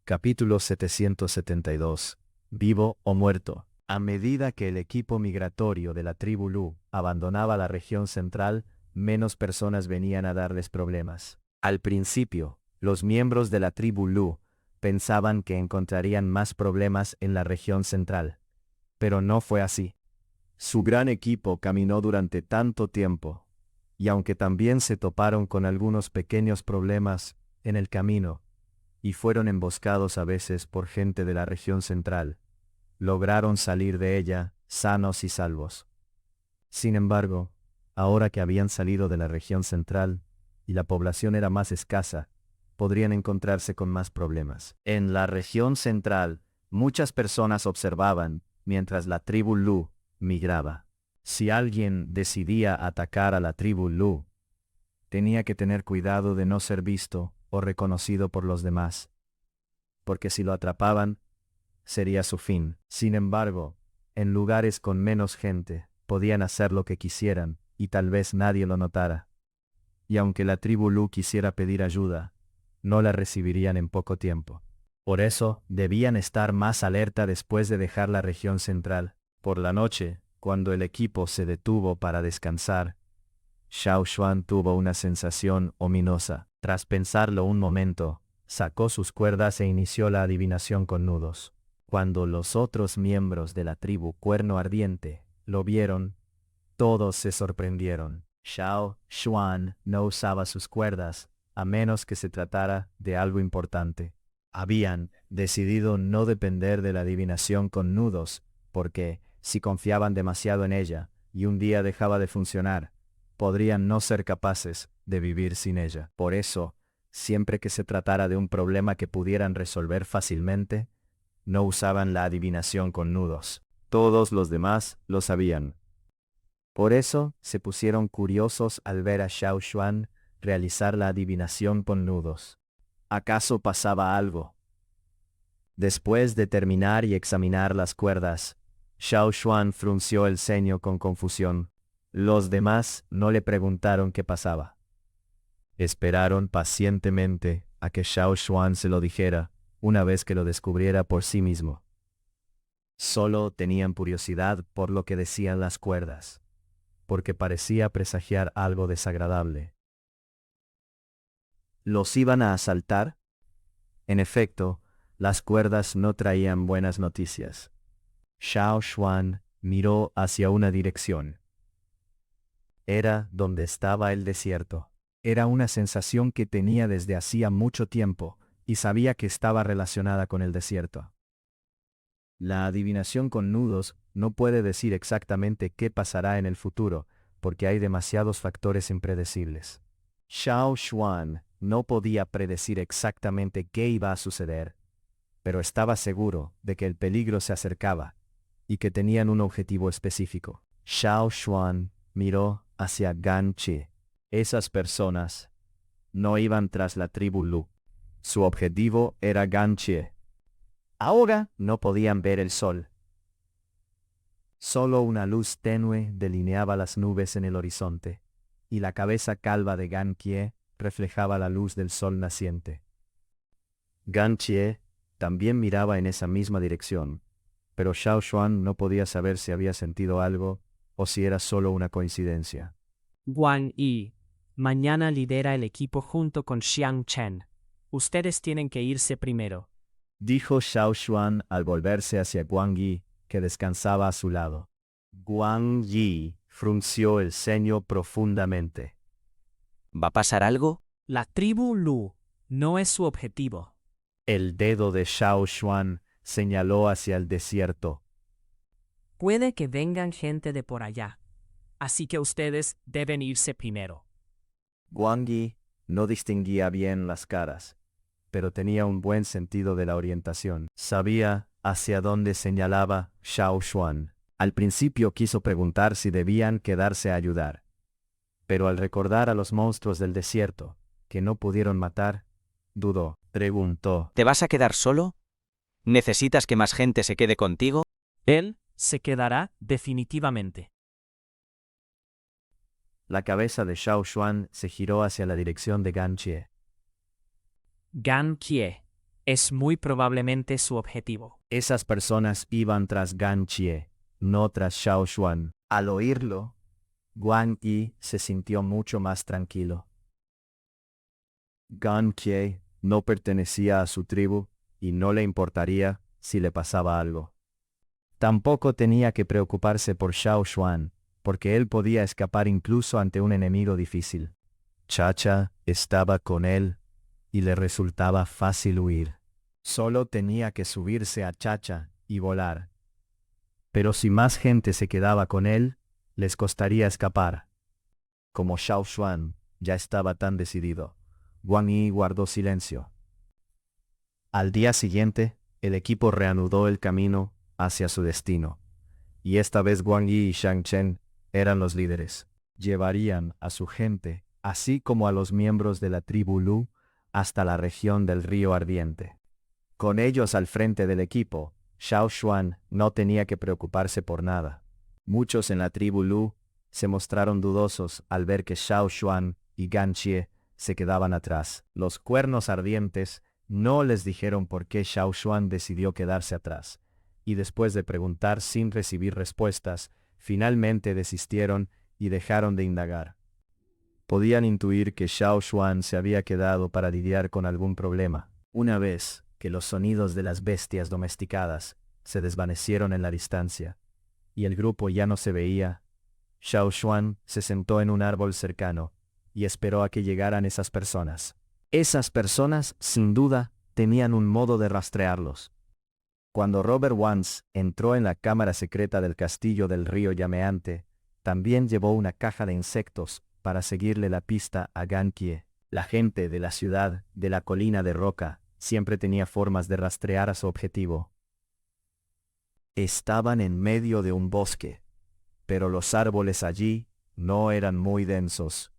Capítulo 772. Vivo o muerto. A medida que el equipo migratorio de la tribu Lu abandonaba la región central, menos personas venían a darles problemas. Al principio, los miembros de la tribu Lu pensaban que encontrarían más problemas en la región central. Pero no fue así. Su gran equipo caminó durante tanto tiempo, y aunque también se toparon con algunos pequeños problemas en el camino, y fueron emboscados a veces por gente de la región central, lograron salir de ella sanos y salvos. Sin embargo, ahora que habían salido de la región central, y la población era más escasa, podrían encontrarse con más problemas. En la región central, muchas personas observaban mientras la tribu Lu migraba. Si alguien decidía atacar a la tribu Lu, tenía que tener cuidado de no ser visto o reconocido por los demás, porque si lo atrapaban, sería su fin. Sin embargo, en lugares con menos gente, podían hacer lo que quisieran, y tal vez nadie lo notara. Y aunque la tribu Lu quisiera pedir ayuda, no la recibirían en poco tiempo. Por eso, debían estar más alerta después de dejar la región central. Por la noche, cuando el equipo se detuvo para descansar, Xiao Xuan tuvo una sensación ominosa. Tras pensarlo un momento, sacó sus cuerdas e inició la adivinación con nudos. Cuando los otros miembros de la tribu Cuerno Ardiente lo vieron, todos se sorprendieron. Xiao Xuan no usaba sus cuerdas, a menos que se tratara de algo importante. Habían decidido no depender de la adivinación con nudos, porque, si confiaban demasiado en ella, y un día dejaba de funcionar, podrían no ser capaces de vivir sin ella. Por eso, siempre que se tratara de un problema que pudieran resolver fácilmente, no usaban la adivinación con nudos. Todos los demás lo sabían. Por eso, se pusieron curiosos al ver a Xiao Xuan realizar la adivinación con nudos. ¿Acaso pasaba algo? Después de terminar y examinar las cuerdas, Xiao Xuan frunció el ceño con confusión. Los demás no le preguntaron qué pasaba. Esperaron pacientemente a que Xiao Xuan se lo dijera, una vez que lo descubriera por sí mismo. Solo tenían curiosidad por lo que decían las cuerdas, porque parecía presagiar algo desagradable. ¿Los iban a asaltar? En efecto, las cuerdas no traían buenas noticias. Xiao Xuan miró hacia una dirección. Era donde estaba el desierto. Era una sensación que tenía desde hacía mucho tiempo, y sabía que estaba relacionada con el desierto. La adivinación con nudos no puede decir exactamente qué pasará en el futuro, porque hay demasiados factores impredecibles. Xiao Xuan no podía predecir exactamente qué iba a suceder, pero estaba seguro de que el peligro se acercaba, y que tenían un objetivo específico. Xiao Xuan miró hacia Gan Chi. Esas personas no iban tras la tribu Lu. Su objetivo era Gan Chi. Ahora no podían ver el sol. Solo una luz tenue delineaba las nubes en el horizonte, y la cabeza calva de Gan Kie reflejaba la luz del sol naciente. Gan Chie también miraba en esa misma dirección, pero Xiao Xuan no podía saber si había sentido algo o si era solo una coincidencia. Guan Yi, mañana lidera el equipo junto con Xiang Chen. Ustedes tienen que irse primero. Dijo Xiao Xuan al volverse hacia Guan Yi, que descansaba a su lado. Guan Yi frunció el ceño profundamente. ¿Va a pasar algo? La tribu Lu no es su objetivo. El dedo de Xiao Xuan señaló hacia el desierto. Puede que vengan gente de por allá, así que ustedes deben irse primero. Guan Yi no distinguía bien las caras, pero tenía un buen sentido de la orientación. Sabía hacia dónde señalaba Xiao Xuan. Al principio quiso preguntar si debían quedarse a ayudar, pero al recordar a los monstruos del desierto, que no pudieron matar, dudó. Preguntó. ¿Te vas a quedar solo? ¿Necesitas que más gente se quede contigo? Él se quedará definitivamente. La cabeza de Xiao Xuan se giró hacia la dirección de Gan Chie. Gan Kie, Es muy probablemente su objetivo. Esas personas iban tras Gan Chie, no tras Xiao Xuan. Al oírlo, Guan Yi se sintió mucho más tranquilo. Gan Chie no pertenecía a su tribu y no le importaría si le pasaba algo. Tampoco tenía que preocuparse por Xiao Xuan, porque él podía escapar incluso ante un enemigo difícil. Chacha estaba con él y le resultaba fácil huir. Solo tenía que subirse a Chacha y volar. Pero si más gente se quedaba con él, les costaría escapar. Como Xiao Xuan ya estaba tan decidido, Guan Yi guardó silencio. Al día siguiente, el equipo reanudó el camino hacia su destino, y esta vez Guan Yi y Shang Chen eran los líderes. Llevarían a su gente, así como a los miembros de la tribu Lu, hasta la región del río ardiente. Con ellos al frente del equipo, Xiao Xuan no tenía que preocuparse por nada. Muchos en la tribu Lu se mostraron dudosos al ver que Xiao Xuan y Gan Chie se quedaban atrás. Los cuernos ardientes no les dijeron por qué Xiao Xuan decidió quedarse atrás, y después de preguntar sin recibir respuestas, finalmente desistieron y dejaron de indagar. Podían intuir que Xiao Xuan se había quedado para lidiar con algún problema. Una vez que los sonidos de las bestias domesticadas se desvanecieron en la distancia, y el grupo ya no se veía, Xiao Xuan se sentó en un árbol cercano y esperó a que llegaran esas personas. Esas personas, sin duda, tenían un modo de rastrearlos. Cuando Robert Wance entró en la cámara secreta del castillo del río llameante, también llevó una caja de insectos para seguirle la pista a Gan Chie. La gente de la ciudad de la colina de roca siempre tenía formas de rastrear a su objetivo. Estaban en medio de un bosque, pero los árboles allí no eran muy densos.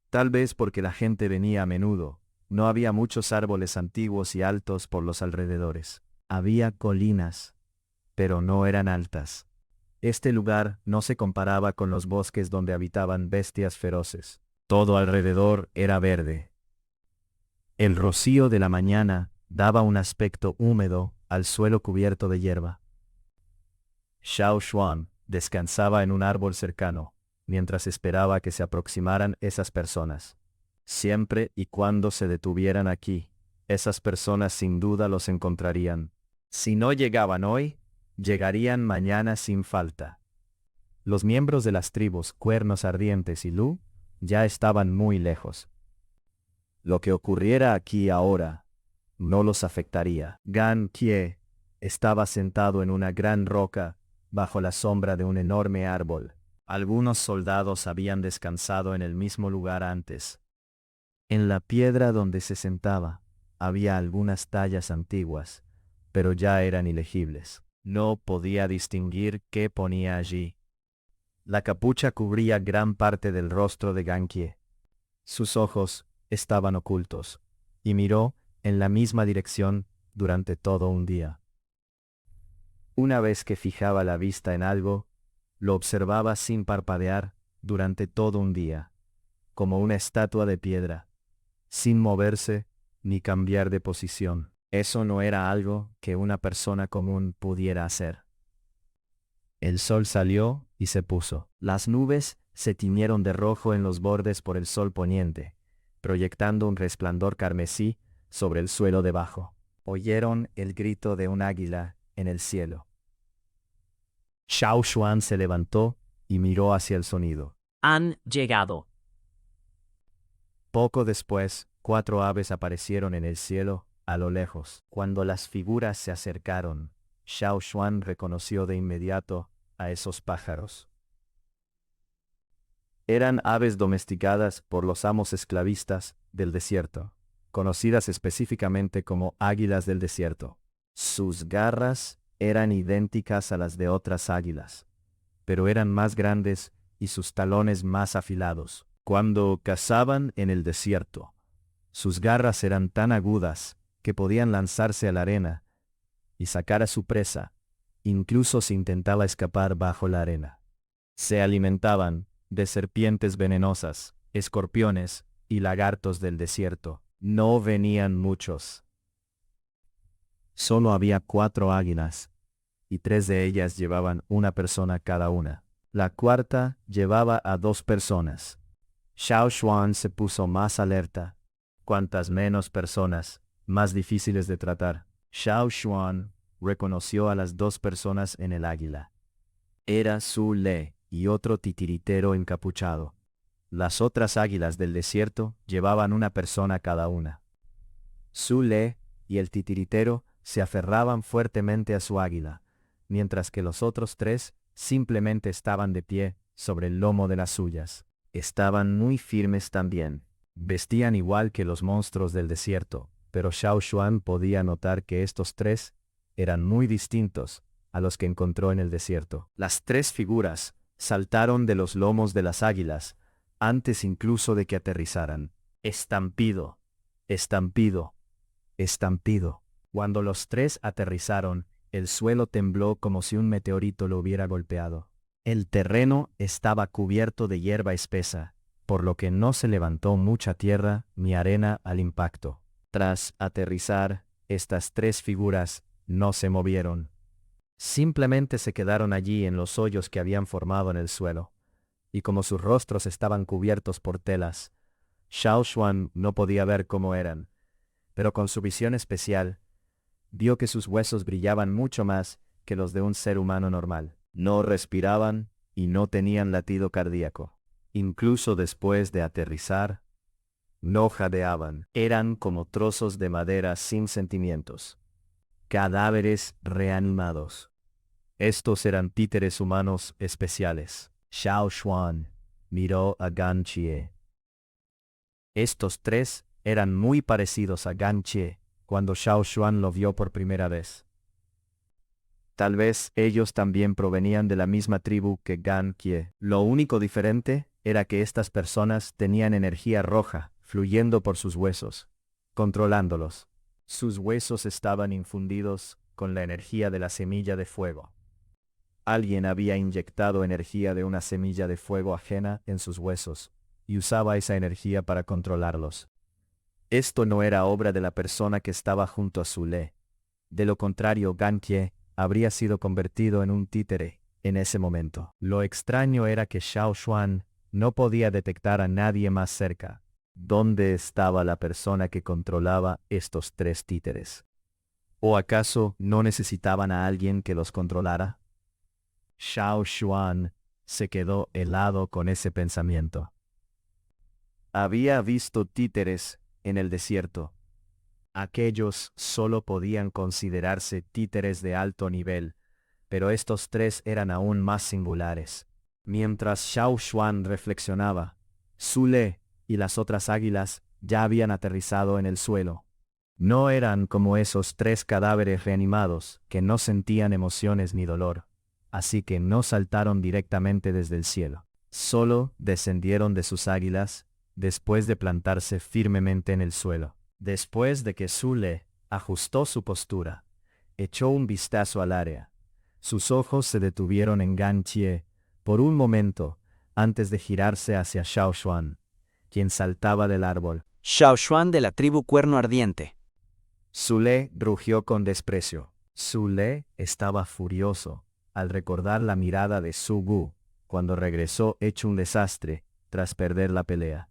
Tal vez porque la gente venía a menudo, no había muchos árboles antiguos y altos por los alrededores. Había colinas, pero no eran altas. Este lugar no se comparaba con los bosques donde habitaban bestias feroces. Todo alrededor era verde. El rocío de la mañana daba un aspecto húmedo al suelo cubierto de hierba. Xiao Xuan descansaba en un árbol cercano, mientras esperaba que se aproximaran esas personas. Siempre y cuando se detuvieran aquí, esas personas sin duda los encontrarían. Si no llegaban hoy, llegarían mañana sin falta. Los miembros de las tribus Cuernos Ardientes y Lu ya estaban muy lejos. Lo que ocurriera aquí ahora no los afectaría. Gan Chie estaba sentado en una gran roca bajo la sombra de un enorme árbol. Algunos soldados habían descansado en el mismo lugar antes. En la piedra donde se sentaba había algunas tallas antiguas, pero ya eran ilegibles. No podía distinguir qué ponía allí. La capucha cubría gran parte del rostro de Gan Chie. Sus ojos estaban ocultos, y miró en la misma dirección durante todo un día. Una vez que fijaba la vista en algo, lo observaba sin parpadear durante todo un día, como una estatua de piedra, sin moverse ni cambiar de posición. Eso no era algo que una persona común pudiera hacer. El sol salió y se puso. Las nubes se tiñeron de rojo en los bordes por el sol poniente, proyectando un resplandor carmesí sobre el suelo debajo. Oyeron el grito de un águila en el cielo. Xiao Xuan se levantó y miró hacia el sonido. Han llegado. Poco después, 4 aves aparecieron en el cielo, a lo lejos. Cuando las figuras se acercaron, Xiao Xuan reconoció de inmediato a esos pájaros. Eran aves domesticadas por los amos esclavistas del desierto, conocidas específicamente como águilas del desierto. Sus garras eran idénticas a las de otras águilas, pero eran más grandes y sus talones más afilados. Cuando cazaban en el desierto, sus garras eran tan agudas que podían lanzarse a la arena y sacar a su presa, incluso si intentaba escapar bajo la arena. Se alimentaban de serpientes venenosas, escorpiones y lagartos del desierto. No venían muchos. Solo había 4 águilas, y 3 de ellas llevaban una persona cada una. La cuarta llevaba a 2 personas. Xiao Xuan se puso más alerta. Cuantas menos personas, más difíciles de tratar. Xiao Xuan reconoció a las 2 personas en el águila. Era Su Le y otro titiritero encapuchado. Las otras águilas del desierto llevaban una persona cada una. Su Le y el titiritero se aferraban fuertemente a su águila, mientras que los otros 3 simplemente estaban de pie sobre el lomo de las suyas. Estaban muy firmes también. Vestían igual que los monstruos del desierto, pero Xiao Xuan podía notar que estos 3 eran muy distintos a los que encontró en el desierto. Las 3 figuras saltaron de los lomos de las águilas, antes incluso de que aterrizaran. Estampido, estampido, estampido. Cuando los 3 aterrizaron, el suelo tembló como si un meteorito lo hubiera golpeado. El terreno estaba cubierto de hierba espesa, por lo que no se levantó mucha tierra ni arena al impacto. Tras aterrizar, estas 3 figuras no se movieron. Simplemente se quedaron allí en los hoyos que habían formado en el suelo. Y como sus rostros estaban cubiertos por telas, Xiao Xuan no podía ver cómo eran, pero con su visión especial, vio que sus huesos brillaban mucho más que los de un ser humano normal. No respiraban y no tenían latido cardíaco. Incluso después de aterrizar, no jadeaban. Eran como trozos de madera sin sentimientos. Cadáveres reanimados. Estos eran títeres humanos especiales. Xiao Xuan miró a Gan Xie. Estos 3 eran muy parecidos a Gan Xie cuando Xiao Xuan lo vio por primera vez. Tal vez ellos también provenían de la misma tribu que Gan Xie. Lo único diferente era que estas personas tenían energía roja fluyendo por sus huesos, controlándolos. Sus huesos estaban infundidos con la energía de la semilla de fuego. Alguien había inyectado energía de una semilla de fuego ajena en sus huesos, y usaba esa energía para controlarlos. Esto no era obra de la persona que estaba junto a Su Le. De lo contrario, Gan Xie habría sido convertido en un títere en ese momento. Lo extraño era que Xiao Xuan no podía detectar a nadie más cerca. ¿Dónde estaba la persona que controlaba estos 3 títeres? ¿O acaso no necesitaban a alguien que los controlara? Xiao Xuan se quedó helado con ese pensamiento. Había visto títeres en el desierto. Aquellos solo podían considerarse títeres de alto nivel, pero estos 3 eran aún más singulares. Mientras Xiao Xuan reflexionaba, Su Le y las otras águilas ya habían aterrizado en el suelo. No eran como esos 3 cadáveres reanimados que no sentían emociones ni dolor, así que no saltaron directamente desde el cielo. Solo descendieron de sus águilas después de plantarse firmemente en el suelo. Después de que Su Le ajustó su postura, echó un vistazo al área. Sus ojos se detuvieron en Gan Xie por un momento antes de girarse hacia Xiao Xuan, quien saltaba del árbol. Xiao Xuan de la tribu Cuerno Ardiente. Su Le rugió con desprecio. Su Le estaba furioso al recordar la mirada de Su Gu cuando regresó hecho un desastre tras perder la pelea.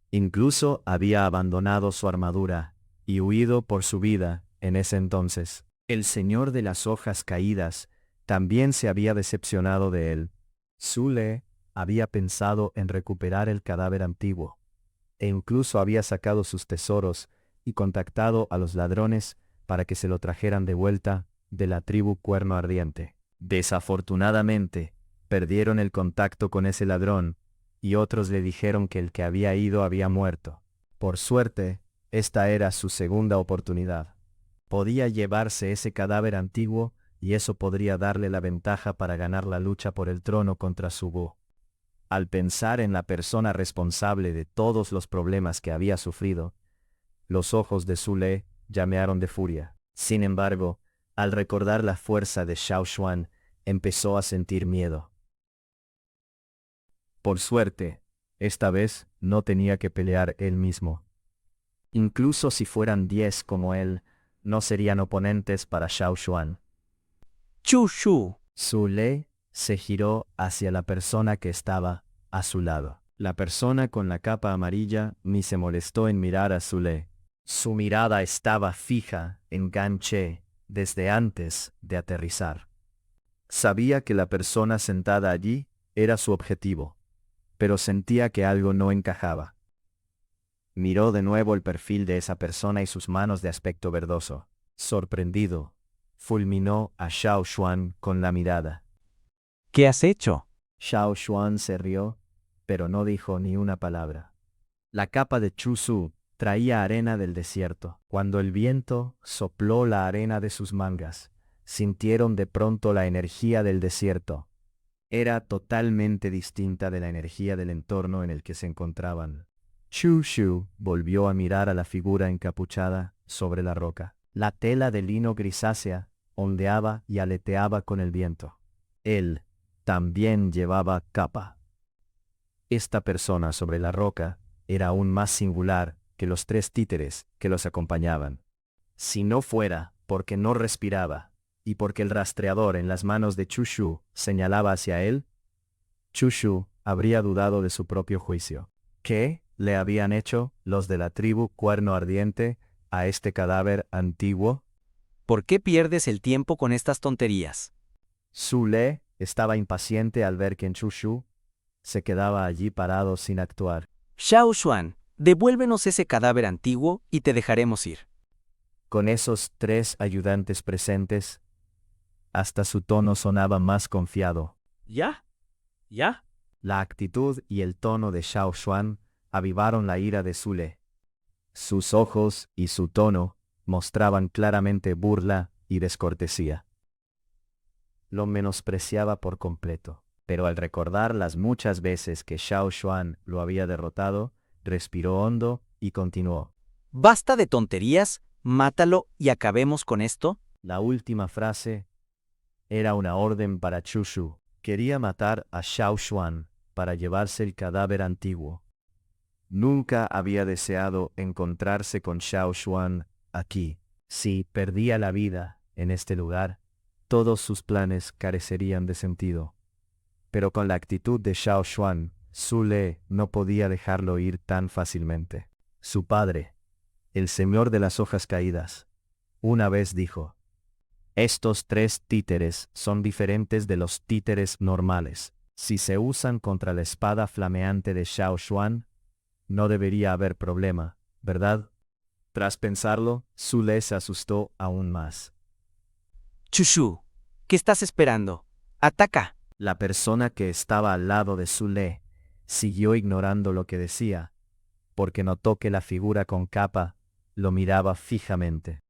Incluso había abandonado su armadura y huido por su vida en ese entonces. El señor de las hojas caídas también se había decepcionado de él. Su Le había pensado en recuperar el cadáver antiguo, e incluso había sacado sus tesoros y contactado a los ladrones para que se lo trajeran de vuelta de la tribu Cuerno Ardiente. Desafortunadamente, perdieron el contacto con ese ladrón, y otros le dijeron que el que había ido había muerto. Por suerte, esta era su segunda oportunidad. Podía llevarse ese cadáver antiguo y eso podría darle la ventaja para ganar la lucha por el trono contra Su Gu. Al pensar en la persona responsable de todos los problemas que había sufrido, los ojos de Su Le llamearon de furia. Sin embargo, al recordar la fuerza de Xiao Xuan, empezó a sentir miedo. Por suerte, esta vez no tenía que pelear él mismo. Incluso si fueran 10 como él, no serían oponentes para Xiao Xuan. Chu Shu. Su Le se giró hacia la persona que estaba a su lado. La persona con la capa amarilla ni se molestó en mirar a Su Le. Su mirada estaba fija en Gan Che desde antes de aterrizar. Sabía que la persona sentada allí era su objetivo, pero sentía que algo no encajaba. Miró de nuevo el perfil de esa persona y sus manos de aspecto verdoso. Sorprendido, fulminó a Xiao Xuan con la mirada. ¿Qué has hecho? Xiao Xuan se rió, pero no dijo ni una palabra. La capa de Chu Su traía arena del desierto. Cuando el viento sopló la arena de sus mangas, sintieron de pronto la energía del desierto. Era totalmente distinta de la energía del entorno en el que se encontraban. Chu Shu volvió a mirar a la figura encapuchada sobre la roca. La tela de lino grisácea ondeaba y aleteaba con el viento. Él también llevaba capa. Esta persona sobre la roca era aún más singular que los 3 títeres que los acompañaban. Si no fuera porque no respiraba, y porque el rastreador en las manos de Chu Shu señalaba hacia él, Chu Shu habría dudado de su propio juicio. ¿Qué le habían hecho los de la tribu Cuerno Ardiente a este cadáver antiguo? ¿Por qué pierdes el tiempo con estas tonterías? Su Le estaba impaciente al ver que Chu Shu se quedaba allí parado sin actuar. Xiao Xuan, devuélvenos ese cadáver antiguo y te dejaremos ir. Con esos 3 ayudantes presentes, hasta su tono sonaba más confiado. ¿Ya? ¿Ya? La actitud y el tono de Xiao Xuan avivaron la ira de Su Le. Sus ojos y su tono mostraban claramente burla y descortesía. Lo menospreciaba por completo, pero al recordar las muchas veces que Xiao Xuan lo había derrotado, respiró hondo y continuó. Basta de tonterías, mátalo y acabemos con esto. La última frase era una orden para Chu Shu. Quería matar a Xiao Xuan para llevarse el cadáver antiguo. Nunca había deseado encontrarse con Xiao Xuan aquí. Si perdía la vida en este lugar, todos sus planes carecerían de sentido. Pero con la actitud de Xiao Xuan, Su Le no podía dejarlo ir tan fácilmente. Su padre, el señor de las hojas caídas, una vez dijo: estos 3 títeres son diferentes de los títeres normales. Si se usan contra la espada flameante de Xiao Xuan, no debería haber problema, ¿verdad? Tras pensarlo, Su Le se asustó aún más. Chu Shu, ¿qué estás esperando? ¡Ataca! La persona que estaba al lado de Su Le siguió ignorando lo que decía, porque notó que la figura con capa lo miraba fijamente.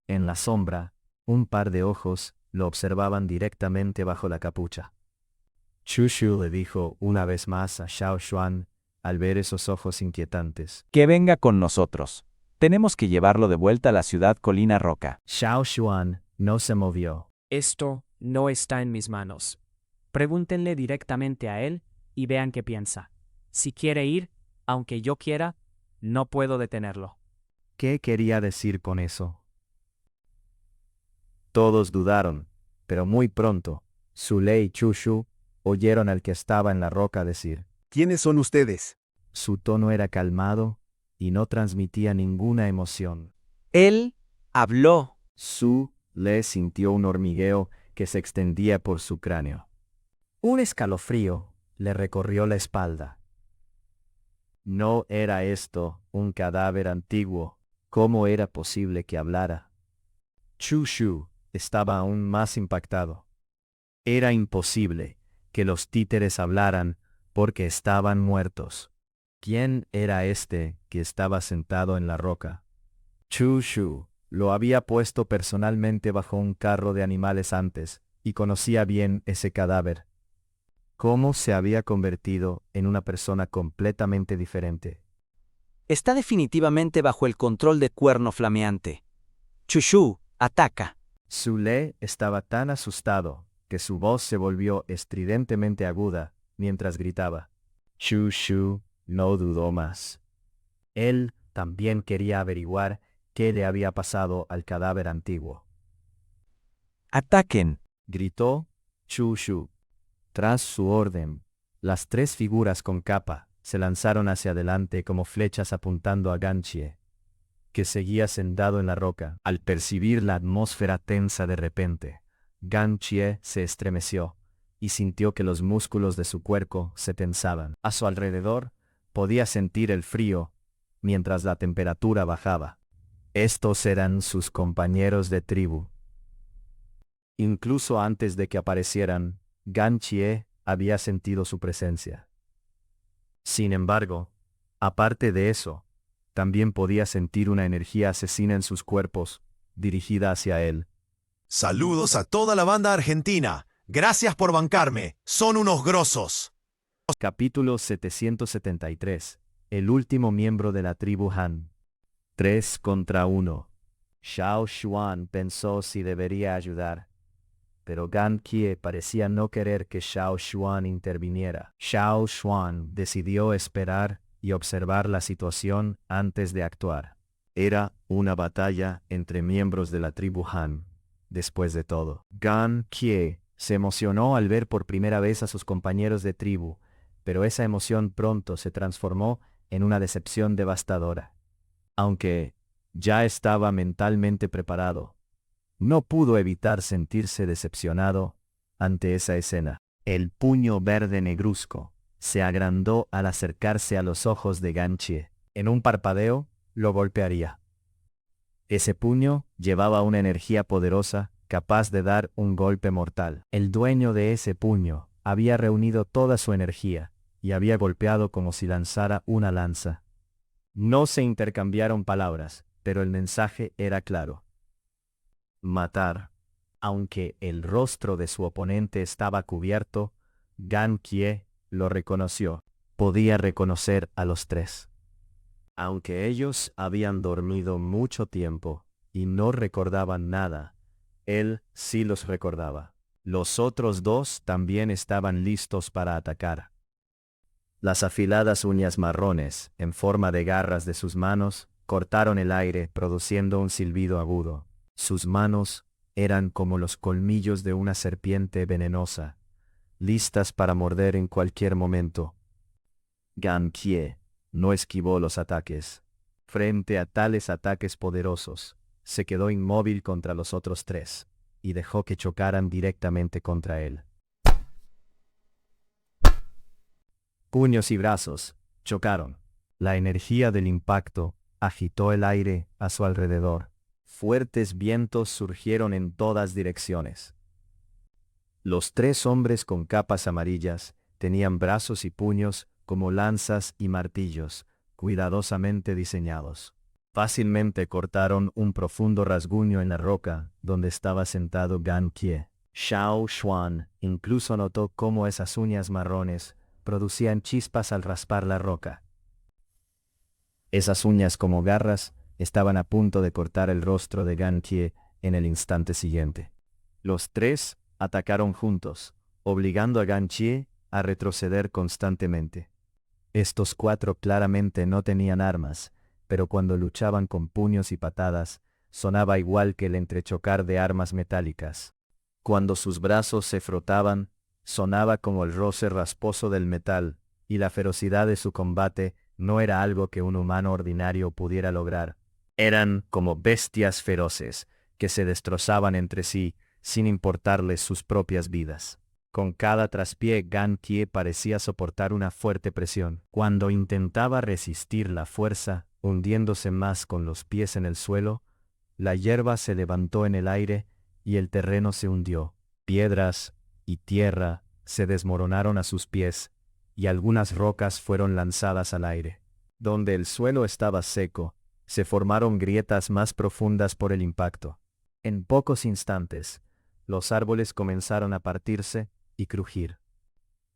En la sombra, un par de ojos lo observaban directamente bajo la capucha. Chu Shu le dijo una vez más a Xiao Xuan al ver esos ojos inquietantes. Que venga con nosotros. Tenemos que llevarlo de vuelta a la ciudad Colina Roca. Xiao Xuan no se movió. Esto no está en mis manos. Pregúntenle directamente a él y vean qué piensa. Si quiere ir, aunque yo quiera, no puedo detenerlo. ¿Qué quería decir con eso? Todos dudaron, pero muy pronto, Su Le y Chu Shu oyeron al que estaba en la roca decir. ¿Quiénes son ustedes? Su tono era calmado y no transmitía ninguna emoción. Él habló. Su Le sintió un hormigueo que se extendía por su cráneo. Un escalofrío le recorrió la espalda. ¿No era esto un cadáver antiguo? ¿Cómo era posible que hablara? Chu Shu estaba aún más impactado. Era imposible que los títeres hablaran porque estaban muertos. ¿Quién era este que estaba sentado en la roca? Chu Shu lo había puesto personalmente bajo un carro de animales antes y conocía bien ese cadáver. ¿Cómo se había convertido en una persona completamente diferente? Está definitivamente bajo el control de Cuerno Flameante. Chu Shu, ataca. Su Le estaba tan asustado que su voz se volvió estridentemente aguda mientras gritaba. Chu Shu no dudó más. Él también quería averiguar qué le había pasado al cadáver antiguo. ¡Ataquen! Gritó Chu Shu. Tras su orden, las tres figuras con capa se lanzaron hacia adelante como flechas apuntando a Ganchie, que seguía sentado en la roca. Al percibir la atmósfera tensa de repente, Ganchie se estremeció y sintió que los músculos de su cuerpo se tensaban. A su alrededor, podía sentir el frío, mientras la temperatura bajaba. Estos eran sus compañeros de tribu. Incluso antes de que aparecieran, Ganchie había sentido su presencia. Sin embargo, aparte de eso, también podía sentir una energía asesina en sus cuerpos, dirigida hacia él. Saludos a toda la banda argentina. Gracias por bancarme. Son unos grosos. Capítulo 773. El último miembro de la tribu Han. 3 contra 1. Xiao Xuan pensó si debería ayudar, pero Ganchie parecía no querer que Xiao Xuan interviniera. Xiao Xuan decidió esperar y observar la situación antes de actuar. Era una batalla entre miembros de la tribu Han. Después de todo, Ganchie se emocionó al ver por primera vez a sus compañeros de tribu, pero esa emoción pronto se transformó en una decepción devastadora. Aunque ya estaba mentalmente preparado, no pudo evitar sentirse decepcionado ante esa escena. El puño verde negruzco se agrandó al acercarse a los ojos de Ganchie. En un parpadeo, lo golpearía. Ese puño llevaba una energía poderosa, capaz de dar un golpe mortal. El dueño de ese puño había reunido toda su energía y había golpeado como si lanzara una lanza. No se intercambiaron palabras, pero el mensaje era claro. Matar. Aunque el rostro de su oponente estaba cubierto, Ganchie lo reconoció. Podía reconocer a los tres. Aunque ellos habían dormido mucho tiempo y no recordaban nada, él sí los recordaba. Los otros dos también estaban listos para atacar. Las afiladas uñas marrones, en forma de garras de sus manos, cortaron el aire produciendo un silbido agudo. Sus manos eran como los colmillos de una serpiente venenosa, listas para morder en cualquier momento. Ganchie no esquivó los ataques. Frente a tales ataques poderosos, se quedó inmóvil contra los otros tres, y dejó que chocaran directamente contra él. Puños y brazos chocaron. La energía del impacto agitó el aire a su alrededor. Fuertes vientos surgieron en todas direcciones. Los tres hombres con capas amarillas tenían brazos y puños como lanzas y martillos, cuidadosamente diseñados. Fácilmente cortaron un profundo rasguño en la roca donde estaba sentado Ganchie. Xiao Xuan incluso notó cómo esas uñas marrones producían chispas al raspar la roca. Esas uñas como garras estaban a punto de cortar el rostro de Ganchie en el instante siguiente. Los tres atacaron juntos, obligando a Ganchie a retroceder constantemente. Estos cuatro claramente no tenían armas, pero cuando luchaban con puños y patadas, sonaba igual que el entrechocar de armas metálicas. Cuando sus brazos se frotaban, sonaba como el roce rasposo del metal, y la ferocidad de su combate no era algo que un humano ordinario pudiera lograr. Eran como bestias feroces, que se destrozaban entre sí, sin importarles sus propias vidas. Con cada traspié Ganchie parecía soportar una fuerte presión. Cuando intentaba resistir la fuerza, hundiéndose más con los pies en el suelo, la hierba se levantó en el aire y el terreno se hundió. Piedras y tierra se desmoronaron a sus pies, y algunas rocas fueron lanzadas al aire. Donde el suelo estaba seco, se formaron grietas más profundas por el impacto. En pocos instantes, los árboles comenzaron a partirse y crujir.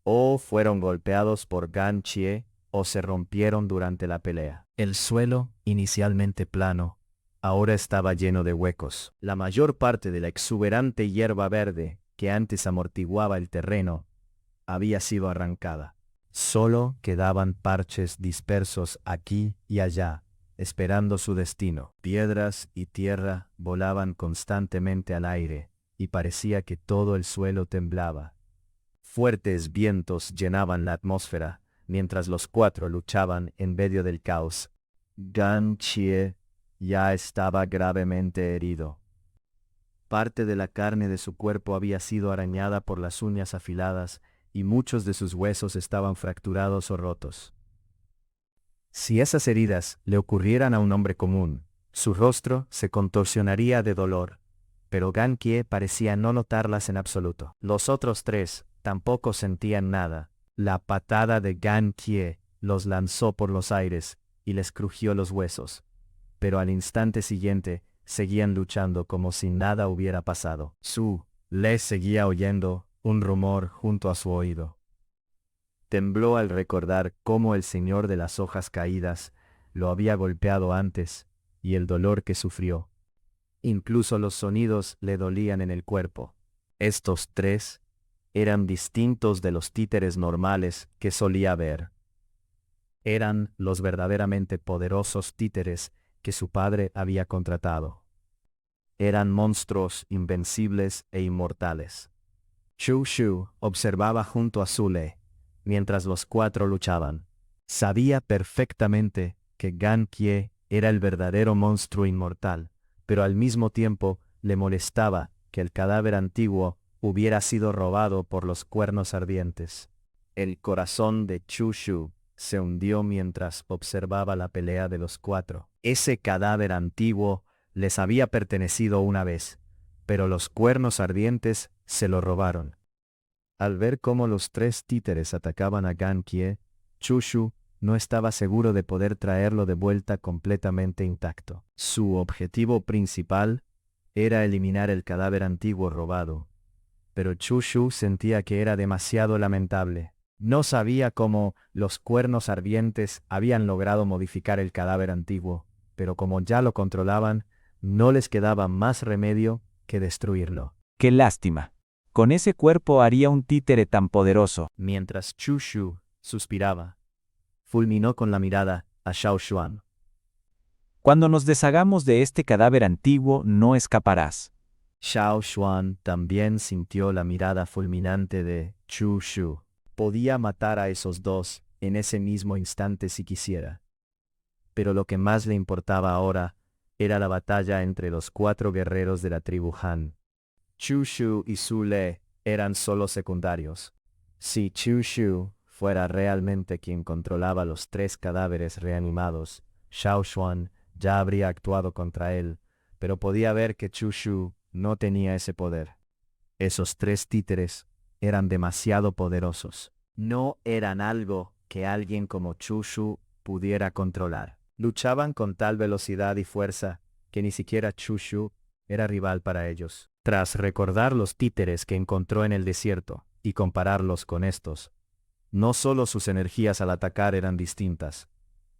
O fueron golpeados por Ganchie, o se rompieron durante la pelea. El suelo, inicialmente plano, ahora estaba lleno de huecos. La mayor parte de la exuberante hierba verde, que antes amortiguaba el terreno, había sido arrancada. Solo quedaban parches dispersos aquí y allá, esperando su destino. Piedras y tierra volaban constantemente al aire, y parecía que todo el suelo temblaba. Fuertes vientos llenaban la atmósfera, mientras los cuatro luchaban en medio del caos. Gan Chie ya estaba gravemente herido. Parte de la carne de su cuerpo había sido arañada por las uñas afiladas y muchos de sus huesos estaban fracturados o rotos. Si esas heridas le ocurrieran a un hombre común, su rostro se contorsionaría de dolor, pero Gan Kie parecía no notarlas en absoluto. Los otros tres tampoco sentían nada. La patada de Gan Kie los lanzó por los aires y les crujió los huesos, pero al instante siguiente seguían luchando como si nada hubiera pasado. Su Le seguía oyendo un rumor junto a su oído. Tembló al recordar cómo el señor de las hojas caídas lo había golpeado antes y el dolor que sufrió. Incluso los sonidos le dolían en el cuerpo. Estos tres eran distintos de los títeres normales que solía ver. Eran los verdaderamente poderosos títeres que su padre había contratado. Eran monstruos invencibles e inmortales. Chu Shu observaba junto a Zule, mientras los cuatro luchaban. Sabía perfectamente que Gan Kie era el verdadero monstruo inmortal, pero al mismo tiempo le molestaba que el cadáver antiguo hubiera sido robado por los cuernos ardientes. El corazón de Chu Shu se hundió mientras observaba la pelea de los cuatro. Ese cadáver antiguo les había pertenecido una vez, pero los cuernos ardientes se lo robaron. Al ver cómo los tres títeres atacaban a Gan Kie, Chu Shu no estaba seguro de poder traerlo de vuelta completamente intacto. Su objetivo principal era eliminar el cadáver antiguo robado, pero Chu Shu sentía que era demasiado lamentable. No sabía cómo los cuernos ardientes habían logrado modificar el cadáver antiguo, pero como ya lo controlaban, no les quedaba más remedio que destruirlo. ¡Qué lástima! Con ese cuerpo haría un títere tan poderoso. Mientras Chu Shu suspiraba, fulminó con la mirada a Xiao Xuan. Cuando nos deshagamos de este cadáver antiguo, no escaparás. Xiao Xuan también sintió la mirada fulminante de Chu Shu. Podía matar a esos dos en ese mismo instante si quisiera. Pero lo que más le importaba ahora era la batalla entre los cuatro guerreros de la tribu Han. Chu Shu y Su Le eran solo secundarios. Si Chu Shu fuera realmente quien controlaba los tres cadáveres reanimados, Xiao Xuan ya habría actuado contra él, pero podía ver que Chu Shu no tenía ese poder. Esos tres títeres eran demasiado poderosos. No eran algo que alguien como Chu Shu pudiera controlar. Luchaban con tal velocidad y fuerza que ni siquiera Chu Shu era rival para ellos. Tras recordar los títeres que encontró en el desierto y compararlos con estos, no solo sus energías al atacar eran distintas,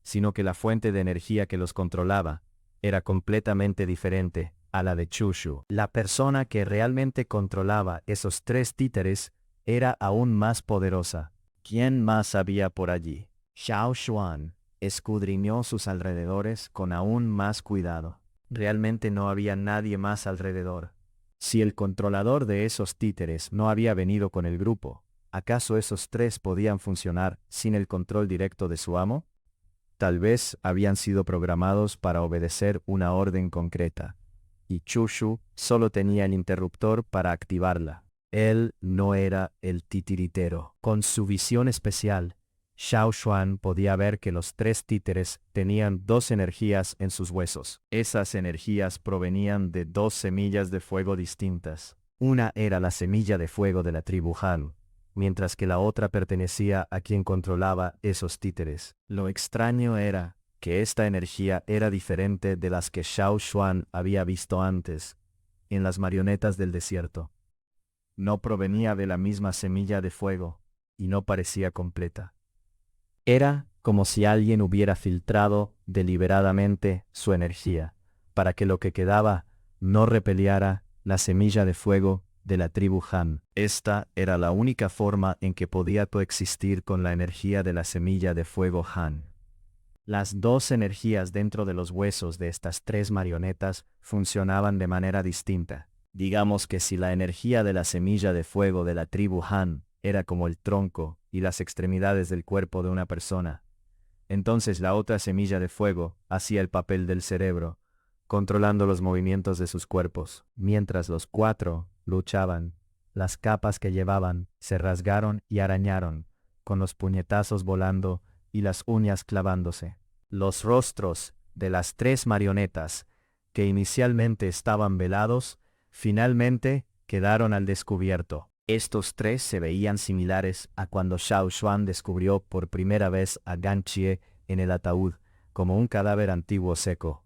sino que la fuente de energía que los controlaba era completamente diferente a la de Chu Shu. La persona que realmente controlaba esos tres títeres era aún más poderosa. ¿Quién más había por allí? Xiao Xuan escudriñó sus alrededores con aún más cuidado. Realmente no había nadie más alrededor. Si el controlador de esos títeres no había venido con el grupo, ¿acaso esos tres podían funcionar sin el control directo de su amo? Tal vez habían sido programados para obedecer una orden concreta, y Chu Shu solo tenía el interruptor para activarla. Él no era el titiritero. Con su visión especial, Xiao Xuan podía ver que los tres títeres tenían dos energías en sus huesos. Esas energías provenían de dos semillas de fuego distintas. Una era la semilla de fuego de la tribu Han, mientras que la otra pertenecía a quien controlaba esos títeres. Lo extraño era que esta energía era diferente de las que Xiao Xuan había visto antes, en las marionetas del desierto. No provenía de la misma semilla de fuego, y no parecía completa. Era como si alguien hubiera filtrado deliberadamente su energía, para que lo que quedaba no repeliera la semilla de fuego de la tribu Han. Esta era la única forma en que podía coexistir con la energía de la semilla de fuego Han. Las dos energías dentro de los huesos de estas tres marionetas funcionaban de manera distinta. Digamos que si la energía de la semilla de fuego de la tribu Han era como el tronco y las extremidades del cuerpo de una persona, entonces la otra semilla de fuego hacía el papel del cerebro, controlando los movimientos de sus cuerpos. Mientras los cuatro luchaban, las capas que llevaban se rasgaron y arañaron, con los puñetazos volando y las uñas clavándose. Los rostros de las tres marionetas, que inicialmente estaban velados, finalmente quedaron al descubierto. Estos tres se veían similares a cuando Xiao Xuan descubrió por primera vez a Gan Chie en el ataúd, como un cadáver antiguo seco.